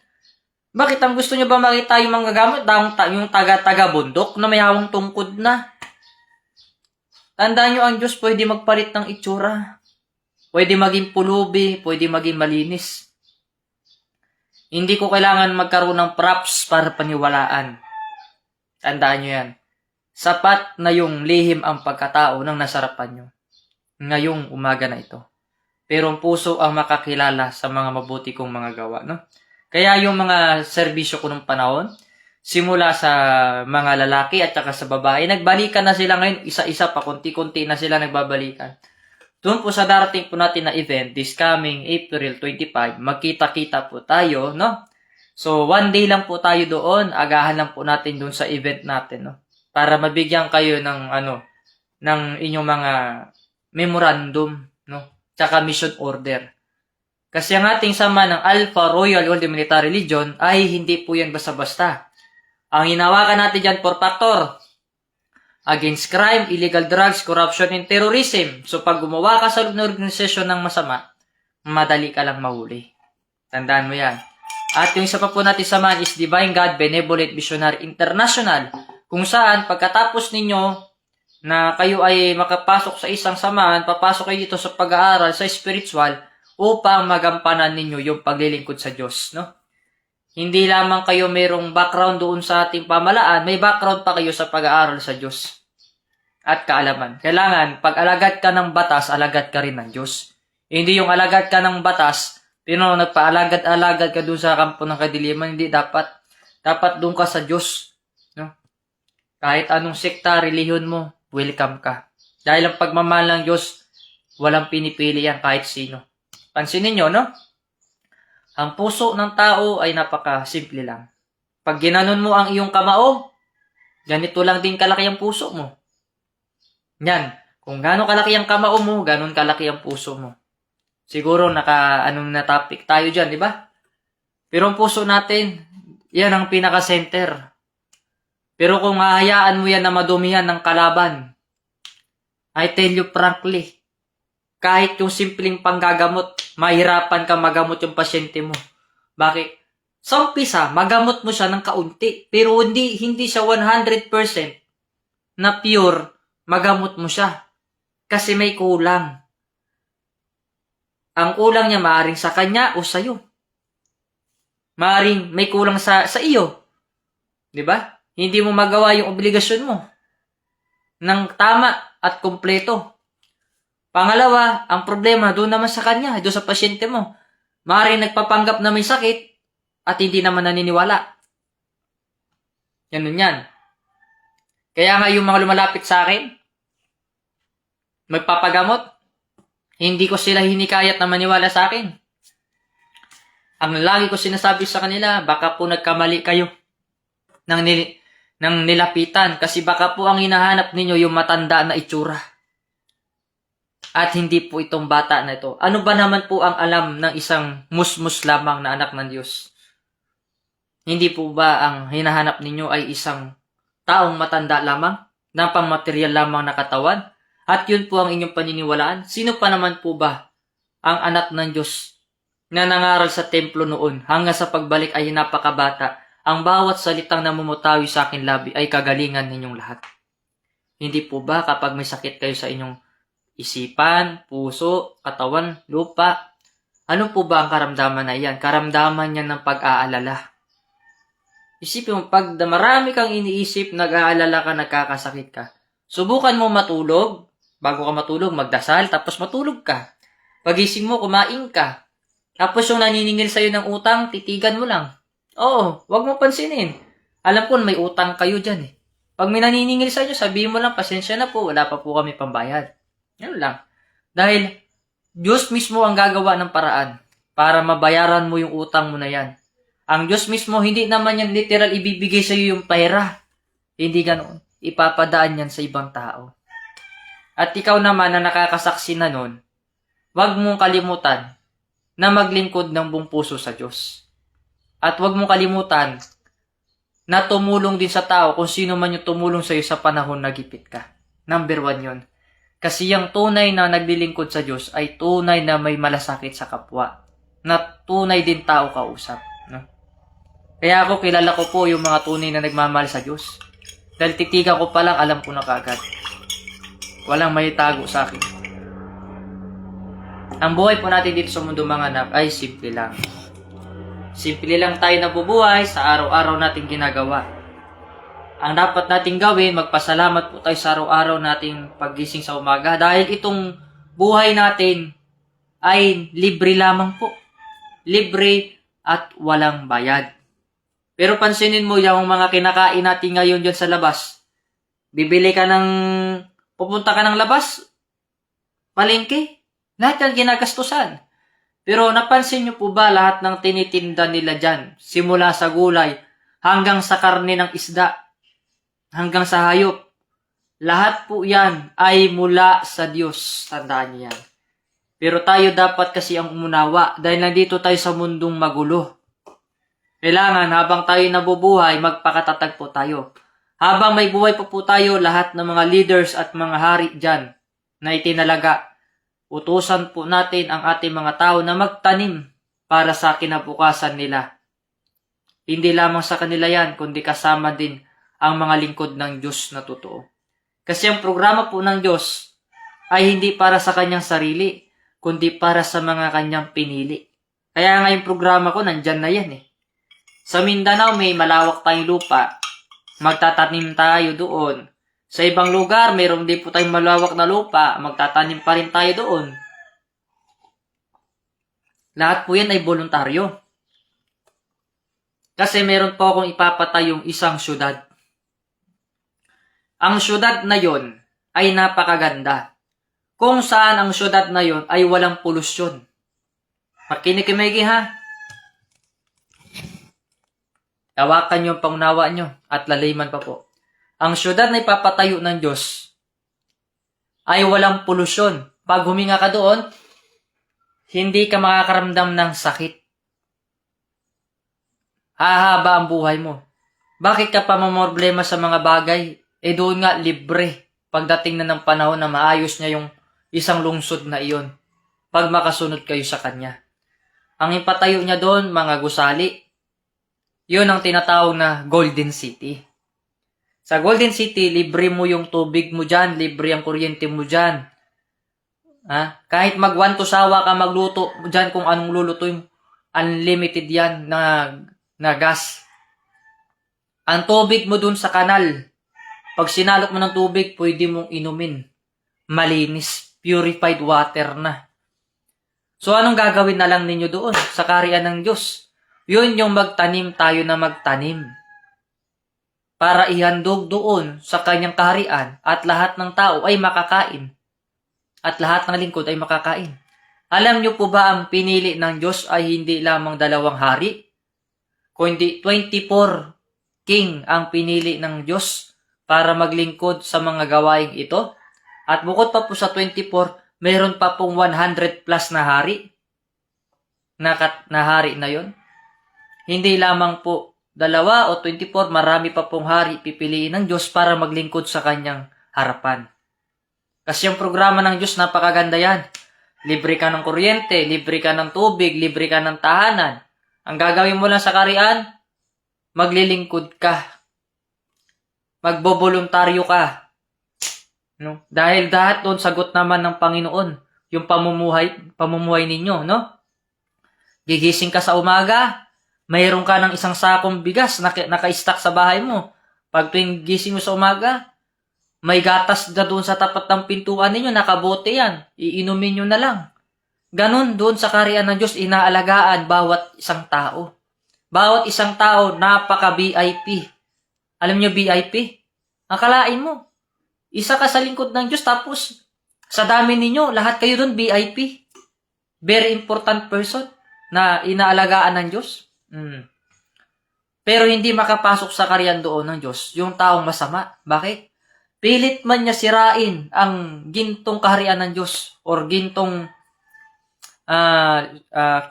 Bakit ang gusto niyo ba makita yung manggagamot? Yung taga-taga bundok na may hawang tungkod na. Tandaan nyo, ang Diyos pwede magpalit ng itsura. Pwede maging pulubi, pwede maging malinis. Hindi ko kailangan magkaroon ng props para paniwalaan. Tandaan nyo yan. Sapat na yung lihim ang pagkatao ng nasarapan nyo. Ngayong umaga na ito. Pero ang puso ang makakilala sa mga mabuti kong mga gawa. No? Kaya yung mga serbisyo ko nung panahon, simula sa mga lalaki at saka sa babae, nagbalikan na sila ngayon, isa-isa pa, konti-konti na sila nagbabalikan. Doon po sa darating po natin na event, this coming April 25, magkita-kita po tayo, no? So, one day lang po tayo doon, agahan lang po natin doon sa event natin, no? Para mabigyan kayo ng, ng inyong mga memorandum, no? Tsaka mission order. Kasi ang ating sama ng Alpha Royal World Military Legion ay hindi po yan basta-basta. Ang hinawakan natin dyan, 4 factor. Against crime, illegal drugs, corruption, and terrorism. So pag gumawa ka sa organisasyon ng masama, madali ka lang mahuli. Tandaan mo yan. At yung isa pa po natin samahan is Divine God Benevolent Missionary International. Kung saan, pagkatapos ninyo na kayo ay makapasok sa isang samahan, papasok kayo dito sa pag-aaral, sa spiritual, upang magampanan ninyo yung paglilingkod sa Diyos. No? Hindi lamang kayo mayroong background doon sa ating pamalaan, may background pa kayo sa pag-aaral sa Diyos at kaalaman. Kailangan, pag alagad ka ng batas, alagad ka rin ng Diyos. Hindi yung alagad ka ng batas, pero nagpaalagad-alagad ka doon sa kampo ng kadiliman, hindi dapat. Dapat doon ka sa Diyos. No? Kahit anong sekta, relihiyon mo, welcome ka. Dahil ang pagmamahal ng Diyos, walang pinipili yan kahit sino. Pansinin nyo, no? Ang puso ng tao ay napaka-simple lang. Pag ginanon mo ang iyong kamao, ganito lang din kalaki ang puso mo. Yan. Kung gaano kalaki ang kamao mo, ganon kalaki ang puso mo. Siguro na topic tayo dyan, di ba? Pero ang puso natin, yan ang pinaka-center. Pero kung hahayaan mo yan na madumihan ng kalaban, I tell you frankly, kahit yung simpleng panggagamot, mahirapan ka magamot yung pasyente mo. Bakit? Sa umpisa, magamot mo siya ng kaunti, pero hindi siya 100% na pure, magamot mo siya. Kasi may kulang. Ang kulang niya maaaring sa kanya o sa iyo. Maaaring may kulang sa iyo. 'Di ba? Hindi mo magawa yung obligasyon mo ng tama at kumpleto. Pangalawa, ang problema doon naman sa kanya, doon sa pasyente mo. Maaaring nagpapanggap na may sakit at hindi naman naniniwala. Ganun yan. Kaya nga yung mga lumalapit sa akin, magpapagamot, hindi ko sila hinikayat na maniwala sa akin. Ang lagi ko sinasabi sa kanila, baka po nagkamali kayo ng nilapitan kasi baka po ang hinahanap ninyo yung matanda na itsura. At hindi po itong bata na ito. Ano ba naman po ang alam ng isang musmus lamang na anak ng Diyos? Hindi po ba ang hinahanap ninyo ay isang taong matanda lamang, ng pangmaterial lamang na katawan? At yun po ang inyong paniniwalaan? Sino pa naman po ba ang anak ng Diyos na nangaral sa templo noon hanggang sa pagbalik ay napakabata? Ang bawat salitang namumutawi sa akin labi ay kagalingan ninyong lahat. Hindi po ba kapag may sakit kayo sa inyong isipan, puso, katawan, lupa, ano po ba ang karamdaman na iyan? Karamdaman niya ng pag-aalala. Isipin mo, pag marami kang iniisip, nag-aalala ka, nagkakasakit ka, subukan mo matulog, bago ka matulog, magdasal, tapos matulog ka. Pagising mo, kumain ka. Tapos yung naniningil sa'yo ng utang, titigan mo lang. Oo, wag mo pansinin. Alam ko may utang kayo dyan eh. Pag may naniningil sa inyo, sabihin mo lang, pasensya na po, wala pa po kami pambayad. Yan lang. Dahil, Diyos mismo ang gagawa ng paraan para mabayaran mo yung utang mo na yan. Ang Diyos mismo, hindi naman yan literal ibibigay sa iyo yung pera. Hindi ganoon. Ipapadaan yan sa ibang tao. At ikaw naman na nakakasaksi na nun, wag mong kalimutan na maglingkod ng buong puso sa Diyos. At wag mong kalimutan na tumulong din sa tao kung sino man yung tumulong sa iyo sa panahon na gipit ka. Number 1 yun. Kasi yung tunay na naglilingkod sa Diyos ay tunay na may malasakit sa kapwa. Na tunay din tao kausap. No? Kaya ako kilala ko po yung mga tunay na nagmamahal sa Diyos. Dahil titigan ko pa lang, alam ko na kagad. Walang may tago sa akin. Ang buhay po natin dito sa mundo mga anak ay simple lang. Simple lang tayo nabubuhay sa araw-araw nating ginagawa. Ang dapat nating gawin, magpasalamat po tayo sa araw-araw nating paggising sa umaga dahil itong buhay natin ay libre lamang po. Libre at walang bayad. Pero pansinin mo yung mga kinakain natin ngayon dyan sa labas. Pupunta ka ng labas, palengke, lahat yan ginagastusan. Pero napansin nyo po ba lahat ng tinitinda nila dyan, simula sa gulay, hanggang sa karne ng isda, hanggang sa hayop, lahat po yan ay mula sa Diyos. Tandaan niyo yan. Pero tayo dapat kasi ang umunawa dahil nandito tayo sa mundong magulo. Kailangan habang tayo nabubuhay, magpakatatag po tayo. Habang may buhay po tayo, lahat ng mga leaders at mga hari dyan na itinalaga, utusan po natin ang ating mga tao na magtanim para sa kinabukasan nila. Hindi lamang sa kanila yan, kundi kasama din ang mga lingkod ng Diyos na totoo. Kasi ang programa po ng Diyos ay hindi para sa kanyang sarili, kundi para sa mga kanyang pinili. Kaya nga yung programa ko, nandyan na yan eh. Sa Mindanao, may malawak tayong lupa. Magtatanim tayo doon. Sa ibang lugar, mayroon din po tayong malawak na lupa. Magtatanim pa rin tayo doon. Lahat po yan ay voluntaryo. Kasi meron po akong ipapatayong isang syudad. Ang syudad na yon ay napakaganda. Kung saan ang syudad na yon ay walang polusyon. Makinig ha? Tawakan nyo ang pangunawa nyo at laliman pa po. Ang syudad na ipapatayo ng Diyos ay walang polusyon. Pag huminga ka doon, hindi ka makakaramdam ng sakit. hahaba ang buhay mo. Bakit ka pa mamroblema sa mga bagay? Doon nga libre pagdating na ng panahon na maayos niya yung isang lungsod na iyon pag makasunod kayo sa Kanya. Ang ipatayo niya doon, mga gusali, yun ang tinatawag na Golden City. Sa Golden City, libre mo yung tubig mo dyan, libre ang kuryente mo dyan. Kahit magwanto sawa ka magluto dyan kung anong lulutuin, unlimited yan na gas. Ang tubig mo dun sa kanal, pag sinalot mo ng tubig, pwede mong inumin. Malinis, purified water na. So anong gagawin na lang ninyo doon sa kaharian ng Diyos? Yun yung magtanim tayo na magtanim. Para ihandog doon sa kanyang kaharian at lahat ng tao ay makakain. At lahat ng lingkod ay makakain. Alam niyo po ba ang pinili ng Diyos ay hindi lamang 2 hari? Kundi 24 king ang pinili ng Diyos para maglingkod sa mga gawaing ito. At bukod pa po sa 24, mayroon pa pong 100 plus na hari. Na hari na yon. Hindi lamang po 2 o 24, marami pa pong hari pipiliin ng Diyos para maglingkod sa kanyang harapan. Kasi yung programa ng Diyos, napakaganda yan. Libre ka ng kuryente, libre ka ng tubig, libre ka ng tahanan. Ang gagawin mo lang sa kaharian, maglilingkod ka. Magboboluntaryo ka. No? Dahil lahat doon, sagot naman ng Panginoon yung pamumuhay ninyo. No? Gigising ka sa umaga, mayroon ka ng isang sakong bigas na naka-stack sa bahay mo. Pag tuwing gising mo sa umaga, may gatas na doon sa tapat ng pintuan ninyo, nakabote yan. Iinumin nyo na lang. Ganon doon sa kaharian ng Diyos, inaalagaan bawat isang tao. Bawat isang tao, napaka-VIP. Alam nyo VIP? Akalain mo, isa ka sa lingkod ng Diyos, tapos sa dami ninyo, lahat kayo doon VIP. Very important person na inaalagaan ng Diyos. Pero hindi makapasok sa kaharian doon ng Diyos yung taong masama. Bakit? Pilit man niya sirain ang gintong kaharian ng Diyos or gintong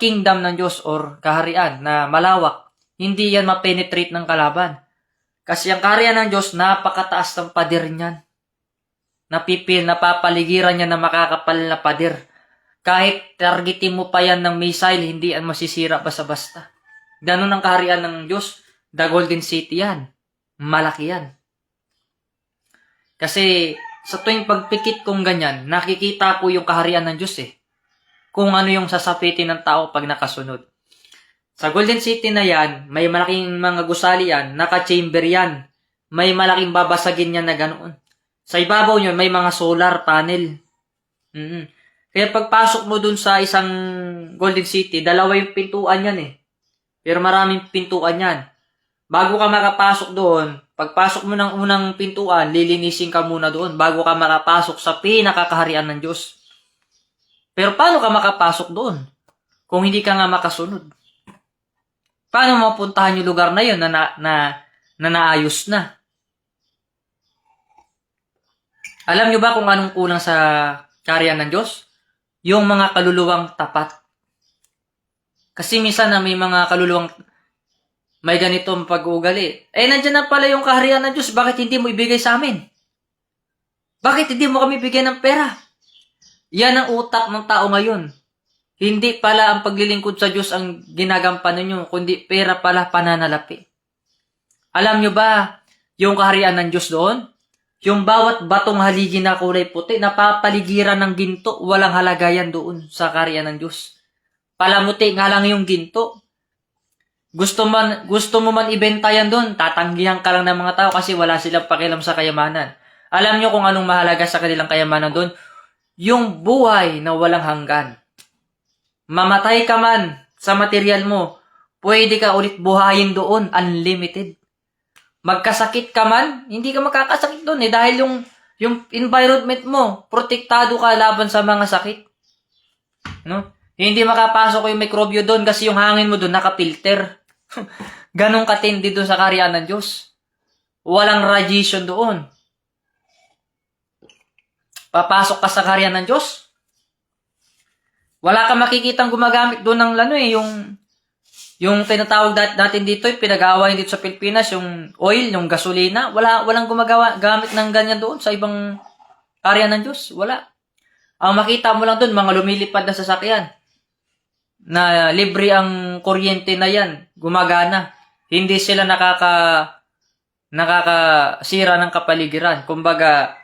kingdom ng Diyos or kaharian na malawak. Hindi yan mapenetrate ng kalaban. Kasi ang kaharian ng Diyos, napakataas ng pader niyan. Napapaligiran niya na makakapal na pader. Kahit targetin mo pa yan ng missile, hindi yan masisira basta-basta. Ganun ang kaharian ng Diyos. The Golden City yan. Malaki yan. Kasi sa tuwing pagpikit kong ganyan, nakikita ko yung kaharian ng Diyos Kung ano yung sasapitin ng tao pag nakasunod. Sa Golden City na yan, may malaking mga gusali yan, naka-chamber yan. May malaking babasagin yan na ganoon. Sa ibabaw nyo, may mga solar panel. Kaya pagpasok mo dun sa isang Golden City, 2 yung pintuan yan Pero maraming pintuan yan. Bago ka makapasok doon, pagpasok mo ng unang pintuan, lilinisin ka muna doon bago ka makapasok sa pinakakaharian ng Diyos. Pero paano ka makapasok doon kung hindi ka nga makasunod? Paano mapuntahan yung lugar na yun na naayos na? Alam nyo ba kung anong kulang sa kaharian ng Diyos? Yung mga kaluluwang tapat. Kasi minsan na may mga kaluluwang may ganitong pag-uugali. Nandiyan na pala yung kaharian ng Diyos. Bakit hindi mo ibigay sa amin? Bakit hindi mo kami bigyan ng pera? Yan ang utak ng tao ngayon. Hindi pala ang paglilingkod sa Diyos ang ginagampanan nyo, kundi pera pala pananalapi. Alam nyo ba yung kaharian ng Diyos doon? Yung bawat batong haligi na kulay puti, napapaligiran ng ginto, walang halagayan doon sa kaharian ng Diyos. Palamuti nga lang yung ginto. Gusto mo man ibenta yan doon, tatanggihan ka lang ng mga tao kasi wala silang pakialam sa kayamanan. Alam nyo kung anong mahalaga sa kanilang kayamanan doon? Yung buhay na walang hanggan. Mamatay ka man sa material mo, pwede ka ulit buhayin doon, unlimited. Magkasakit ka man, hindi ka makakasakit doon dahil yung environment mo, protektado ka laban sa mga sakit. No? Hindi makapasok yung mikrobyo doon kasi yung hangin mo doon nakapilter. Ganong katindi doon sa kaharian ng Diyos. Walang radiation doon. Papasok ka sa kaharian ng Diyos, wala kang makikitang gumagamit doon ng Yung tinatawag natin dito, yung pinag-aaway dito sa Pilipinas, yung oil, yung gasolina, walang gumagawa, gamit ng ganyan doon sa ibang area ng Diyos. Wala. Ang makita mo lang doon, mga lumilipad na sasakyan, na libre ang kuryente na yan, gumagana. Hindi sila nakakasira ng kapaligiran. Kumbaga,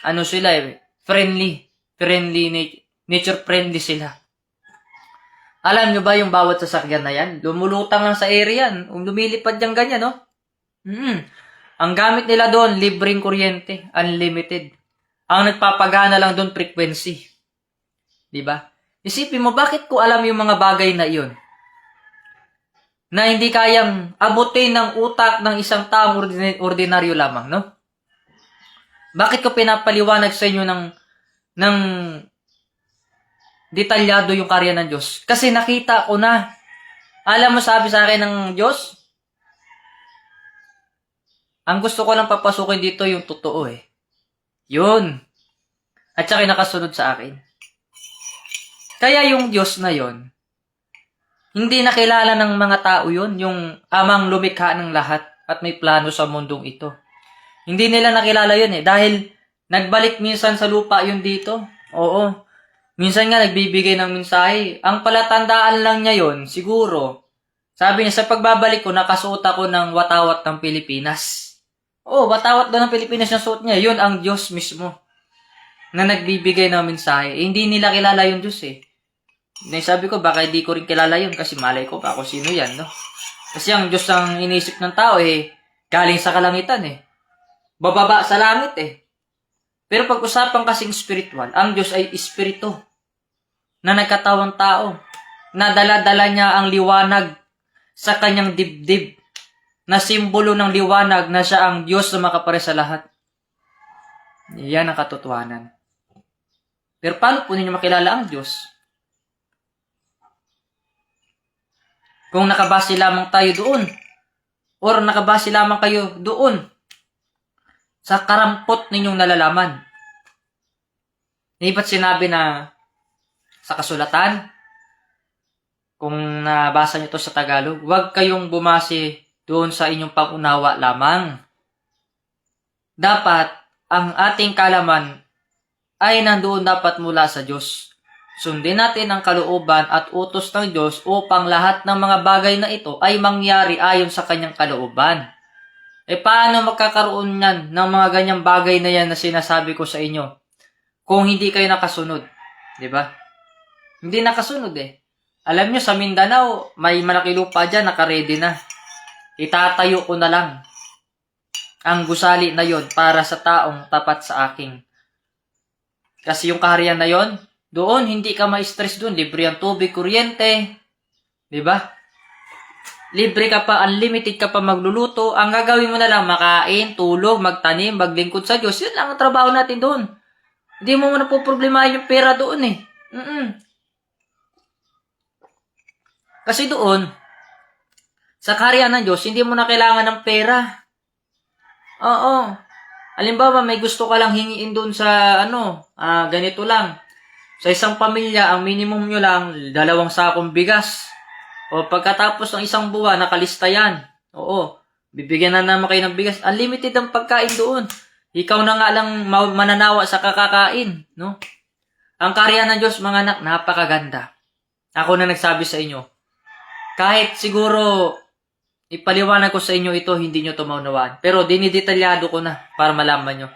ano sila nature friendly sila. Alam nyo ba yung bawat sasakyan na yan? Lumulutang lang sa area yan. Lumilipad yung ganyan, no? Ang gamit nila doon, libreng kuryente, unlimited. Ang nagpapagana lang doon, frequency. Diba? Isipin mo, bakit ko alam yung mga bagay na iyon? Na hindi kayang abutin ng utak ng isang taong ordinaryo lamang, no? Bakit ko pinapaliwanag sa inyo ng detalyado yung karya ng Diyos? Kasi nakita ko na. Alam mo, sabi sa akin ng Diyos, ang gusto ko lang papasukin dito yung totoo Yun. At saka nakasunod sa akin. Kaya yung Diyos na yon, hindi nakilala ng mga tao yun, yung amang lumikha ng lahat at may plano sa mundong ito. Hindi nila nakilala yun dahil nagbalik minsan sa lupa yun dito. Oo. Minsan nga nagbibigay ng mensahe. Ang palatandaan lang niya yon, siguro, sabi niya, sa pagbabalik ko, nakasuot ako ng watawat ng Pilipinas. Oo, watawat daw ng Pilipinas yung suot niya. Yun ang Diyos mismo na nagbibigay ng mensahe. Hindi nila kilala yung Diyos Sabi ko, baka hindi ko rin kilala yun kasi malay ko pa ako sino yan, no? Kasi ang Diyos ang inisip ng tao galing sa kalangitan bababa sa langit Pero pag-usapan kasing spiritual, ang Diyos ay espiritu na nagkatawang tao, na dala-dala niya ang liwanag sa kanyang dibdib, na simbolo ng liwanag na siya ang Diyos na makapare sa lahat. Yan ang katotohanan. Pero paano po ninyo makilala ang Diyos? Kung nakabase lamang tayo doon, or nakabase lamang kayo doon, sa karampot ninyong nalalaman. Hindi ba't sinabi na sa kasulatan, kung nabasa nyo to sa Tagalog, huwag kayong bumase doon sa inyong pag-unawa lamang. Dapat, ang ating kalaman ay nandoon dapat mula sa Diyos. Sundin natin ang kalooban at utos ng Diyos upang lahat ng mga bagay na ito ay mangyari ayon sa kanyang kalooban. Paano magkakaroon yan ng mga ganyang bagay na yan na sinasabi ko sa inyo kung hindi kayo nakasunod? Diba? Hindi nakasunod Alam nyo, sa Mindanao, may malaki lupa dyan, nakaready na. Itatayo ko na lang ang gusali na yon para sa taong tapat sa akin. Kasi yung kaharian na yon, doon, hindi ka ma-stress doon. Libre ang tubig, kuryente. Diba? Libre ka pa, unlimited ka pa magluluto. Ang gagawin mo na lang, makain, tulog, magtanim, maglingkod sa Diyos. Yun lang ang trabaho natin doon. Hindi mo na po problemahin yung pera doon Kasi doon, sa kaharian ng Diyos, hindi mo na kailangan ng pera. Oo. Halimbawa, may gusto ka lang hingiin doon sa, ganito lang. Sa isang pamilya, ang minimum nyo lang, 2 sakong bigas. O pagkatapos ng isang buwan, nakalista yan. Oo, bibigyan na naman kayo ng bigas. Unlimited ang pagkain doon. Ikaw na nga lang mananawa sa kakakain, no? Ang karya ng Diyos, mga anak, napakaganda. Ako na nagsabi sa inyo. Kahit siguro, ipaliwanag ko sa inyo ito, hindi nyo ito maunawaan. Pero dinidetalyado ko na para malaman nyo.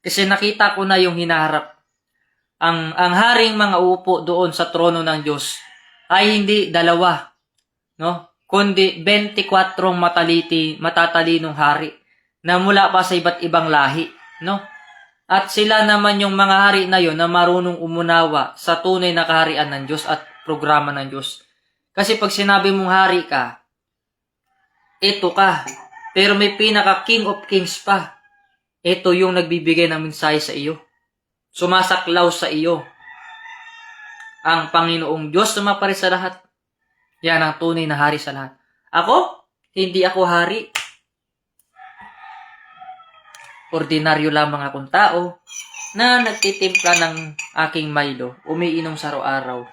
Kasi nakita ko na yung hinaharap. Ang haring mga upo doon sa trono ng Diyos ay hindi 2, no? Kundi 24 matatalinong hari na mula pa sa iba't ibang lahi, no? At sila naman yung mga hari na yon na marunong umunawa sa tunay na kaharian ng Diyos at programa ng Diyos. Kasi pag sinabi mong hari ka, ito ka. Pero may pinaka King of Kings pa. Ito yung nagbibigay ng mensahe sa iyo. Sumasaklaw sa iyo ang Panginoong Diyos na mapare sa lahat. Yan ang tunay na hari sa lahat. Ako? Hindi ako hari. Ordinaryo lamang akong tao na nagtitimpla ng aking Milo, umiinom sa araw-araw.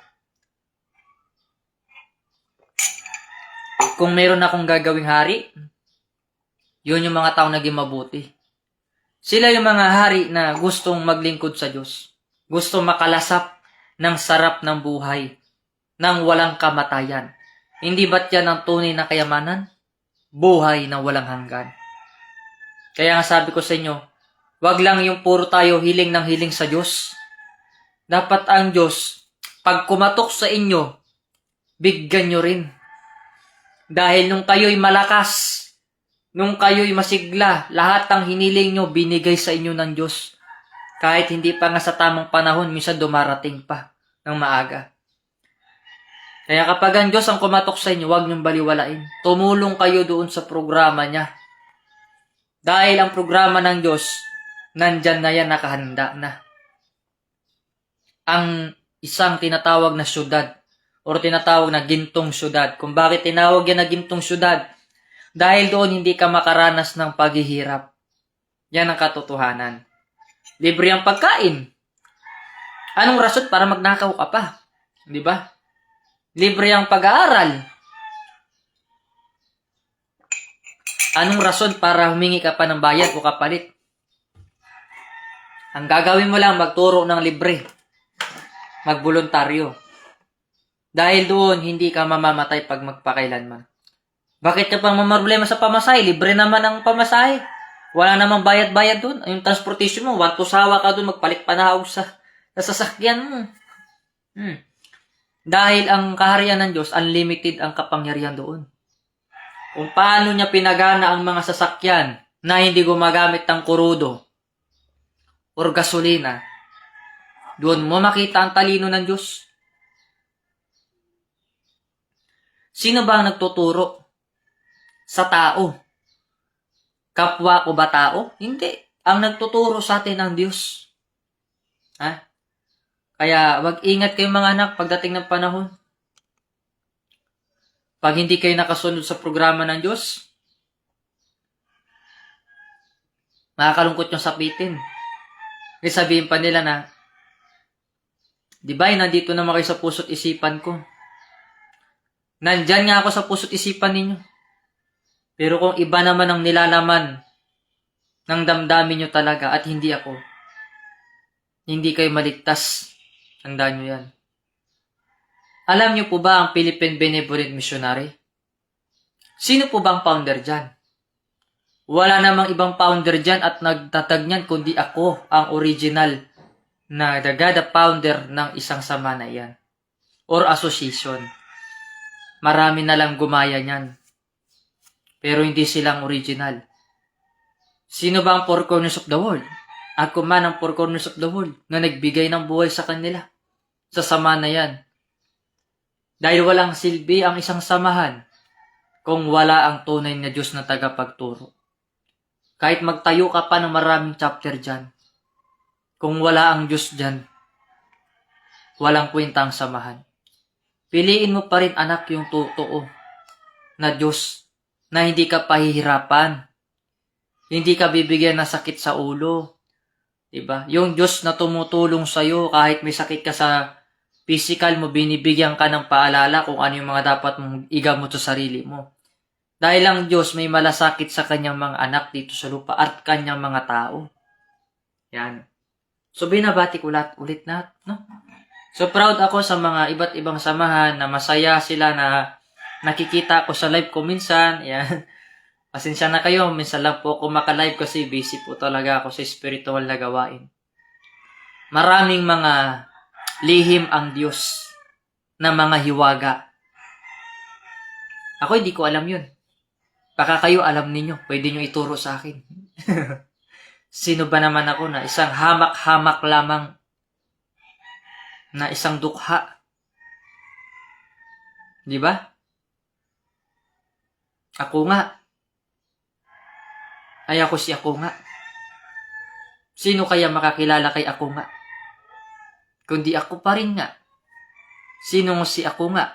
Kung meron akong gagawing hari, yun yung mga taong naging mabuti. Sila yung mga hari na gustong maglingkod sa Diyos. Gustong makalasap ng sarap ng buhay, ng walang kamatayan. Hindi ba't yan ang tunay na kayamanan? Buhay na walang hanggan. Kaya nga sabi ko sa inyo, wag lang yung puro tayo hiling ng hiling sa Diyos. Dapat ang Diyos, pag kumatok sa inyo, bigyan nyo rin. Dahil nung kayo'y malakas, nung kayo'y masigla, lahat ng hiniling nyo binigay sa inyo ng Diyos. Kahit hindi pa nga sa tamang panahon, minsan dumarating pa ng maaga. Kaya kapag ang Diyos ang kumatok sa inyo, huwag niyong baliwalain. Tumulong kayo doon sa programa niya. Dahil ang programa ng Diyos, nandyan na yan, nakahanda na. Ang isang tinatawag na syudad, o tinatawag na gintong syudad. Kung bakit tinawag yan na gintong syudad? Dahil doon hindi ka makaranas ng paghihirap. Yan ang katotohanan. Libre ang pagkain. Anong rason para magnakaw ka pa? Di ba? Libre ang pag-aaral. Anong rason para humingi ka pa ng bayad o kapalit? Ang gagawin mo lang, magturo ng libre. Magboluntaryo. Dahil doon, hindi ka mamamatay pag magpakailanman. Bakit ka pang problema sa pamasahe? Libre naman ang pamasahe. Wala namang bayad-bayad doon. Yung transportation mo, sawa ka doon, magpalit panahog sa sasakyan mo. Dahil ang kaharian ng Diyos, unlimited ang kapangyarihan doon. Kung paano niya pinagana ang mga sasakyan na hindi gumagamit ng kurudo or gasolina, doon mo makita ang talino ng Diyos. Sino ba ang nagtuturo sa tao? Kapwa ko ba tao? Hindi. Ang nagtuturo sa atin ang Diyos. Kaya wag ingat kayong mga anak pagdating ng panahon. Pag hindi kayo nakasunod sa programa ng Diyos, makakalungkot yung sapitin. Kasi sabihin pa nila na, di ba, nandito naman kayo sa puso't isipan ko. Nandyan nga ako sa puso't isipan ninyo. Pero kung iba naman ang nilalaman ng damdamin nyo talaga at hindi ako, hindi kayo maligtas. Tandaan nyo yan. Alam nyo po ba ang Philippine Benevolent Missionary? Sino po ba ang founder dyan? Wala namang ibang founder dyan at nagtatag niyan kundi ako ang original na the founder ng isang sama na yan. Or association. Marami na lang gumaya niyan. Pero hindi silang original. Sino ba ang four corners of the world? Ako man ang four corners of the world na nagbigay ng buhay sa kanila. Sa sama na yan. Dahil walang silbi ang isang samahan kung wala ang tunay na Diyos na tagapagturo. Kahit magtayo ka pa ng maraming chapter dyan, kung wala ang Diyos dyan, walang kwenta ang samahan. Piliin mo pa rin anak yung totoo na Diyos na hindi ka pahihirapan. Hindi ka bibigyan ng sakit sa ulo. Diba? Yung Diyos na tumutulong sa'yo kahit may sakit ka sa physical mo, binibigyan ka ng paalala kung ano yung mga dapat mong igamot sa sarili mo. Dahil ang Diyos may malasakit sa kanyang mga anak dito sa lupa at kanyang mga tao. Yan. So binabati ko ulit na, no? So proud ako sa mga iba't ibang samahan na masaya sila na nakikita ko sa live ko minsan. Yan. Pasensya na kayo, minsan lang po ako maka-live kasi busy po talaga ako sa spiritual na gawain. Maraming mga lihim ang Diyos na mga hiwaga. Ako hindi ko alam yun. Baka kayo alam ninyo, pwede nyo ituro sa akin. Sino ba naman ako na isang hamak-hamak lamang na isang dukha? Di ba? Ako nga. Ay ako si ako nga. Sino kaya makakilala kay ako nga? Kundi ako pa rin nga. Sino si ako nga?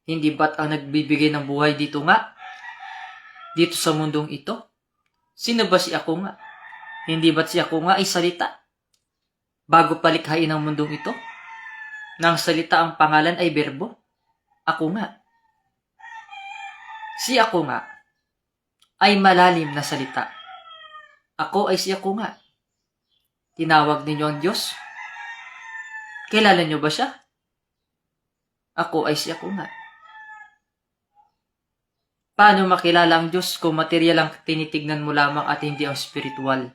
Hindi ba't ang nagbibigay ng buhay dito nga? Dito sa mundong ito? Sino ba si ako nga? Hindi ba't si ako nga ay salita? Bago palikhain ang mundong ito? Nang salita ang pangalan ay berbo? Ako nga. Si ako nga ay malalim na salita. Ako ay si ako nga. Tinawag ninyo ang Diyos? Kilala nyo ba siya? Ako ay si ako nga. Paano makilala ang Diyos kung material ang tinitignan mo lamang at hindi ang spiritual?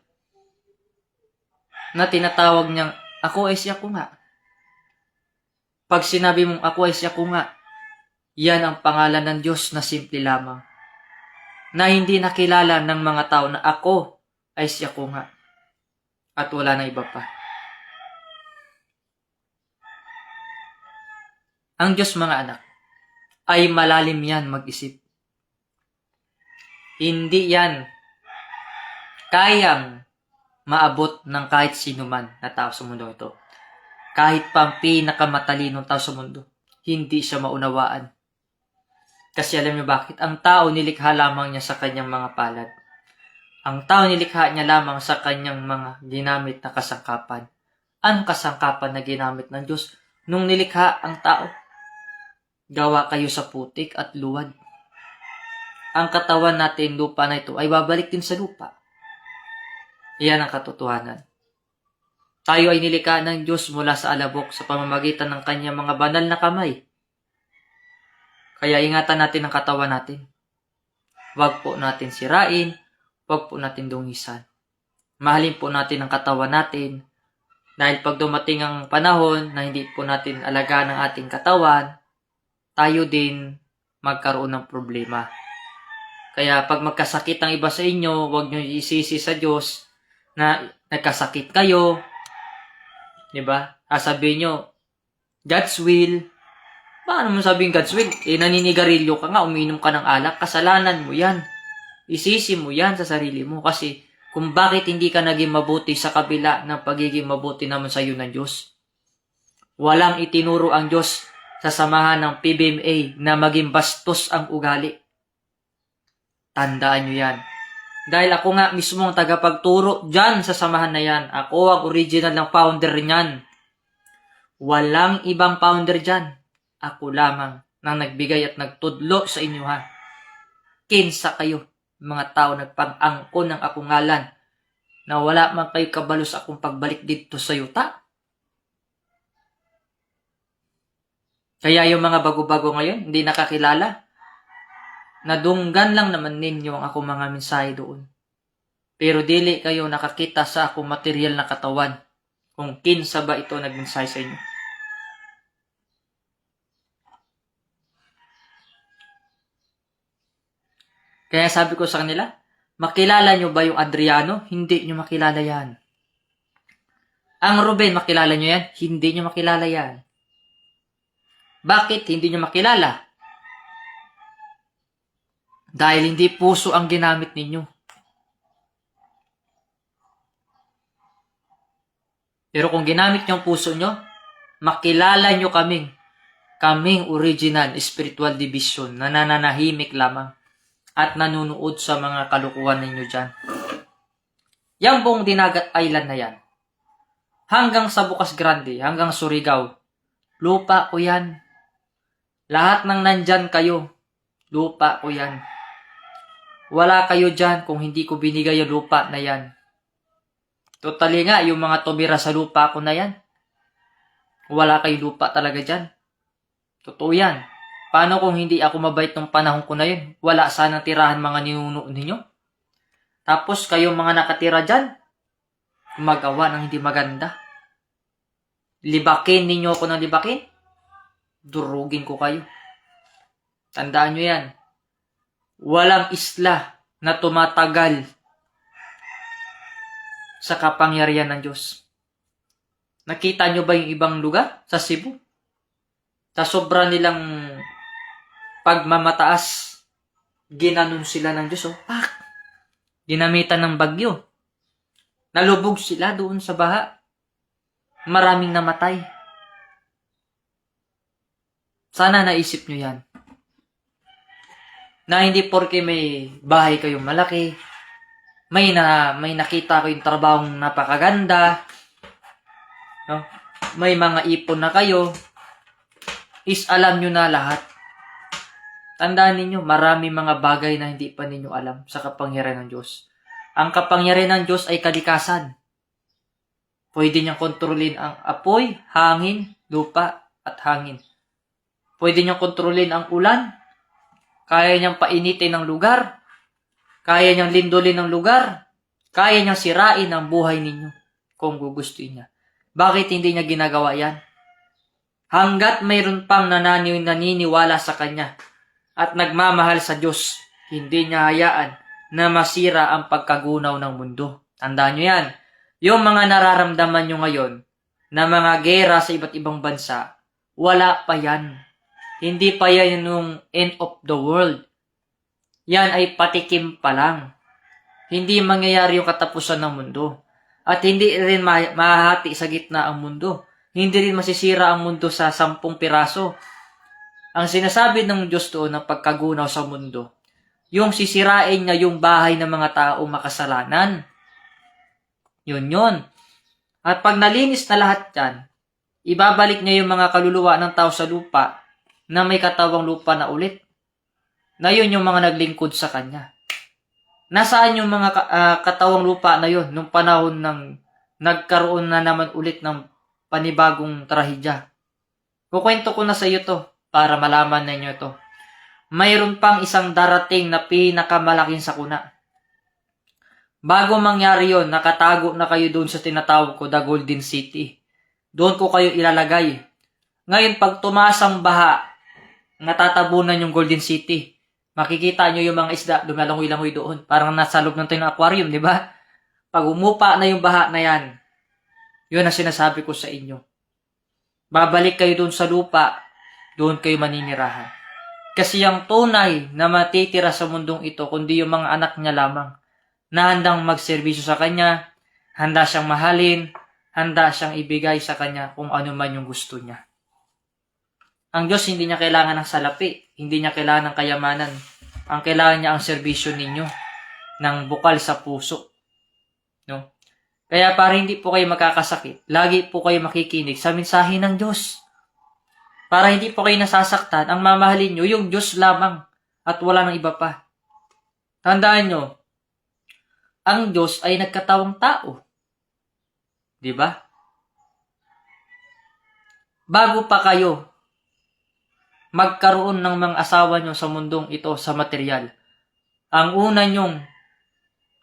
Na tinatawag niyang, ako ay si ako nga. Pag sinabi mong ako ay si ako nga, yan ang pangalan ng Diyos na simple lamang. Na hindi nakilala ng mga tao na ako ay si ako nga. At wala na iba pa. Ang Diyos, mga anak, ay malalim yan mag-isip. Hindi yan kayang maabot ng kahit sino man na tao sa mundo ito. Kahit pa ang pinakamatalinong tao sa mundo, hindi siya maunawaan. Kasi alam niyo bakit? Ang tao nilikha lamang niya sa kanyang mga palad. Ang tao nilikha niya lamang sa kanyang mga ginamit na kasangkapan. Ang kasangkapan na ginamit ng Diyos nung nilikha ang tao. Gawa kayo sa putik at luwad. Ang katawan natin, lupa na ito, ay babalik din sa lupa. Iyan ang katotohanan. Tayo ay nilikha ng Diyos mula sa alabok sa pamamagitan ng kanyang mga banal na kamay. Kaya ingatan natin ang katawan natin. Huwag po natin sirain, huwag po natin dungisan. Mahalin po natin ang katawan natin. Dahil pag dumating ang panahon na hindi po natin alagaan ang ating katawan, tayo din magkaroon ng problema. Kaya pag magkasakit ang iba sa inyo, huwag nyo isisi sa Diyos na nagkasakit kayo. Diba? Sasabihin nyo, God's will. Paano mo sabihin God's will? Naninigarilyo ka nga, uminom ka ng alak, kasalanan mo yan. Isisi mo yan sa sarili mo. Kasi kung bakit hindi ka naging mabuti sa kabila ng pagiging mabuti naman sa iyo ng Diyos. Walang itinuro ang Diyos sa samahan ng PBMA na maging bastos ang ugali. Tandaan nyo yan. Dahil ako nga mismo ang tagapagturo dyan sa samahan na yan. Ako ang original ng founder niyan. Walang ibang founder dyan. Ako lamang nang nagbigay at nagtudlo sa inyo ha. Kinsa kayo, mga tao nagpang-angkon ng akong ngalan na wala man kayo kabalo sa akong pagbalik dito sa yuta. Kaya yung mga bago-bago ngayon, hindi nakakilala. Nadunggan lang naman ninyo ang akong mga mensahe doon. Pero dili kayo nakakita sa akong material na katawan kung kinsa ba ito nagmensahe sa inyo. Kaya sabi ko sa kanila, makilala nyo ba yung Adriano? Hindi nyo makilala yan. Ang Ruben, makilala nyo yan? Hindi nyo makilala yan. Bakit hindi nyo makilala? Dahil hindi puso ang ginamit ninyo. Pero kung ginamit nyo ang puso nyo, makilala nyo kaming original spiritual division na nananahimik lamang at nanunood sa mga kalukuhan ninyo dyan. Yang buong Dinagat Island na yan, hanggang sa Bukas Grande, hanggang Surigao, lupa ko yan. Lahat ng nandyan kayo, lupa ko yan. Wala kayo dyan kung hindi ko binigay yung lupa na yan. Totally nga, yung mga tumira sa lupa ko na yan, wala kayo lupa talaga dyan. Totoo yan. Paano kung hindi ako mabait ng panahon ko na yun? Wala sanang tirahan mga ninuno ninyo. Tapos kayong mga nakatira dyan, magawa ng hindi maganda. Libakin ninyo ako ng libakin, durugin ko kayo. Tandaan nyo yan. Walang isla na tumatagal sa kapangyarihan ng Diyos. Nakita nyo ba yung ibang lugar sa Cebu? Sa sobra nilang pagmamataas, ginanon sila ng Diyos. Pak! Ginamitan ng bagyo. Nalubog sila doon sa baha. Maraming namatay. Sana naisip nyo yan. Na hindi porke may bahay kayong malaki, may nakita kayong trabahong napakaganda, no? May mga ipon na kayo, is alam nyo na lahat. Tandaan ninyo, marami mga bagay na hindi pa ninyo alam sa kapangyarihan ng Diyos. Ang kapangyarihan ng Diyos ay kalikasan. Pwede niyang kontrolin ang apoy, hangin, lupa, at hangin. Pwede niyang kontrolin ang ulan. Kaya niyang painitin ang lugar. Kaya niyang lindolin ang lugar. Kaya niyang sirain ang buhay ninyo kung gugustuhin niya. Bakit hindi niya ginagawa yan? Hanggat mayroon pang naniniwala sa Kanya at nagmamahal sa Diyos, hindi niya hayaan na masira ang pagkagunaw ng mundo. Tandaan niyo yan. Yung mga nararamdaman nyo ngayon na mga gera sa iba't ibang bansa, wala pa yan. Hindi pa yan yung end of the world. Yan ay patikim pa lang. Hindi mangyayari yung katapusan ng mundo. At hindi rin mahahati sa gitna ang mundo. Hindi rin masisira ang mundo sa 10 piraso. Ang sinasabi ng Diyos doon ng pagkagunaw sa mundo, yung sisirain niya yung bahay ng mga tao makasalanan. Yun. At pag nalinis na lahat yan, ibabalik niya yung mga kaluluwa ng tao sa lupa na may katawang lupa na ulit. Na yun yung mga naglingkod sa Kanya. Nasaan yung mga katawang lupa na yun nung panahon ng nagkaroon na naman ulit ng panibagong trahedya? Kukwento ko na sa iyo to para malaman ninyo to. Mayroon pang isang darating na pinakamalaking sakuna. Bago mangyari yon, nakatago na kayo doon sa tinatawag ko, the Golden City. Doon ko kayo ilalagay. Ngayon, pag tumaas ang baha, natatabunan yung Golden City. Makikita nyo yung mga isda, lumalangoy-langoy doon. Parang nasa loob ng aquarium, di ba? Pag umupa na yung baha na yan, yun ang sinasabi ko sa inyo. Babalik kayo doon sa lupa, doon kayo maninirahan. Kasi ang tunay na matitira sa mundong ito, kundi yung mga anak niya lamang, na handang magserbisyo sa Kanya, handa siyang mahalin, handa siyang ibigay sa Kanya kung ano man yung gusto niya. Ang Diyos hindi niya kailangan ng salapi, hindi niya kailangan ng kayamanan. Ang kailangan niya ang serbisyo ninyo ng bukal sa puso. No? Kaya para hindi po kayo makakasakit, lagi po kayo makikinig sa mensahe ng Diyos. Para hindi po kayo nasasaktan, ang mamahalin nyo, yung Diyos lamang at wala nang iba pa. Tandaan nyo, ang Diyos ay nagkatawang tao. Di ba? Bago pa kayo magkaroon ng mga asawa nyo sa mundong ito, sa material, ang una nyong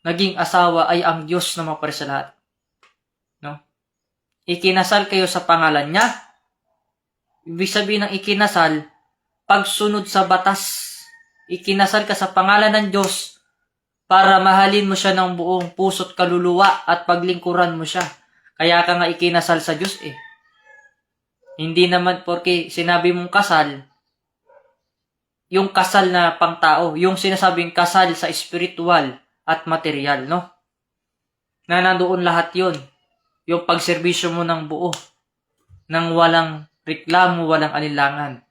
naging asawa ay ang Diyos na maparis sa lahat. No? Ikinasal kayo sa pangalan niya. Ibig sabihin ng ikinasal, pagsunod sa batas. Ikinasal ka sa pangalan ng Diyos para mahalin mo siya ng buong puso't kaluluwa at paglingkuran mo siya. Kaya ka nga ikinasal sa Diyos eh. Hindi naman porque sinabi mong kasal, yung kasal na pangtao, yung sinasabing kasal sa spiritual at material, no? Na nandoon lahat yon. Yung pagserbisyo mo ng buo, nang walang reklamo, walang alinlangan.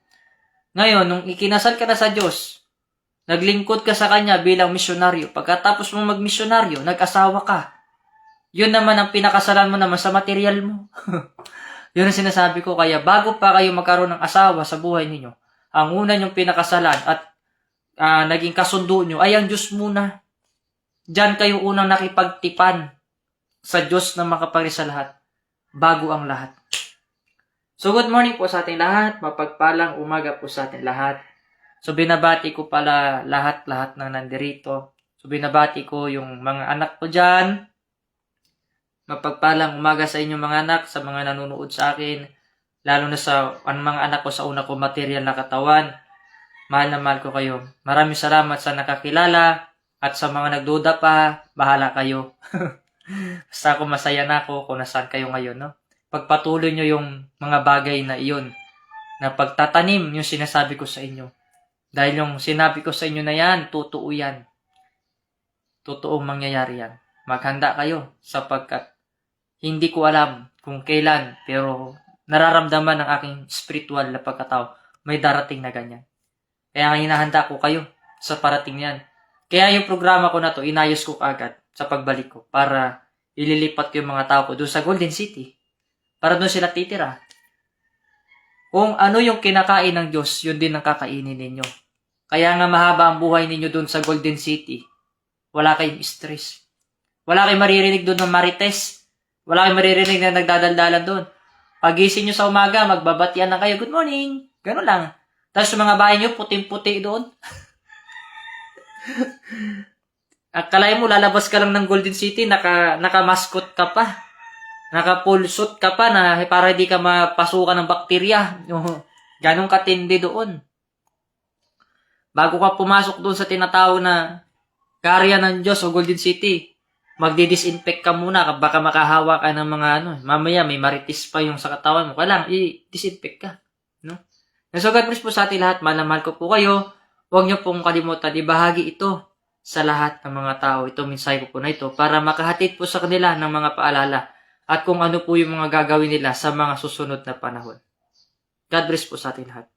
Ngayon, nung ikinasal ka na sa Diyos, naglingkod ka sa Kanya bilang misyonaryo. Pagkatapos mong magmisyonaryo, nag-asawa ka. Yun naman ang pinakasalan mo naman sa material mo. Yun ang sinasabi ko. Kaya bago pa kayo magkaroon ng asawa sa buhay ninyo, ang una nyong pinakasalan at naging kasundo nyo ay ang Diyos muna. Diyan kayo unang nakipagtipan sa Diyos na makaparis sa lahat, bago ang lahat. So good morning po sa ating lahat, mapagpalang umaga po sa ating lahat. So binabati ko pala lahat ng nandirito. So binabati ko yung mga anak ko dyan. Mapagpalang umaga sa inyong mga anak, sa mga nanonood sa akin, lalo na sa mga anak ko sa una ko material na katawan. Mahal na mahal ko kayo. Maraming salamat sa nakakilala at sa mga nagduda pa, bahala kayo. Basta ako masaya na ako kung nasaan kayo ngayon, no? Pagpatuloy nyo yung mga bagay na iyon, na pagtatanim yung sinasabi ko sa inyo. Dahil yung sinabi ko sa inyo na yan, totoo yan. Totoong mangyayari yan. Maghanda kayo sapagkat hindi ko alam kung kailan, pero nararamdaman ng aking spiritual na pagkatao, may darating na ganyan. Kaya hinahanda ko kayo sa parating yan. Kaya yung programa ko na to, inayos ko agad sa pagbalik ko para ililipat ko yung mga tao ko doon sa Golden City. Para doon sila titira. Kung ano yung kinakain ng Diyos, yun din ang kakainin ninyo. Kaya nga mahaba ang buhay ninyo doon sa Golden City. Wala kayong stress. Wala kayong maririnig doon ng marites. Wala kayong maririnig na nagdadaldalan doon. Pagising nyo sa umaga, magbabatian na kayo, good morning. Ganun lang. Tapos yung mga bahay nyo, puting-puti doon. Akalain mo, lalabas ka lang ng Golden City, naka-mascot ka pa. Naka-full suit ka pa na para di ka mapasukan ng bakterya. Ganun katindi doon. Bago ka pumasok doon sa tinatawag na karya ng Diyos o Golden City, magdi-disinfect ka muna, baka makahawa ka ng mga mamaya may maritis pa yung sa katawan mo. Kailangan i-disinfect ka, no? So God bless po sa ating lahat. Mahal ko po kayo. Huwag niyo pong kalimutan ibahagi ito sa lahat ng mga tao. Ito mensahe ko po na ito para makahatid po sa kanila ng mga paalala at kung ano po yung mga gagawin nila sa mga susunod na panahon. God bless po sa ating lahat.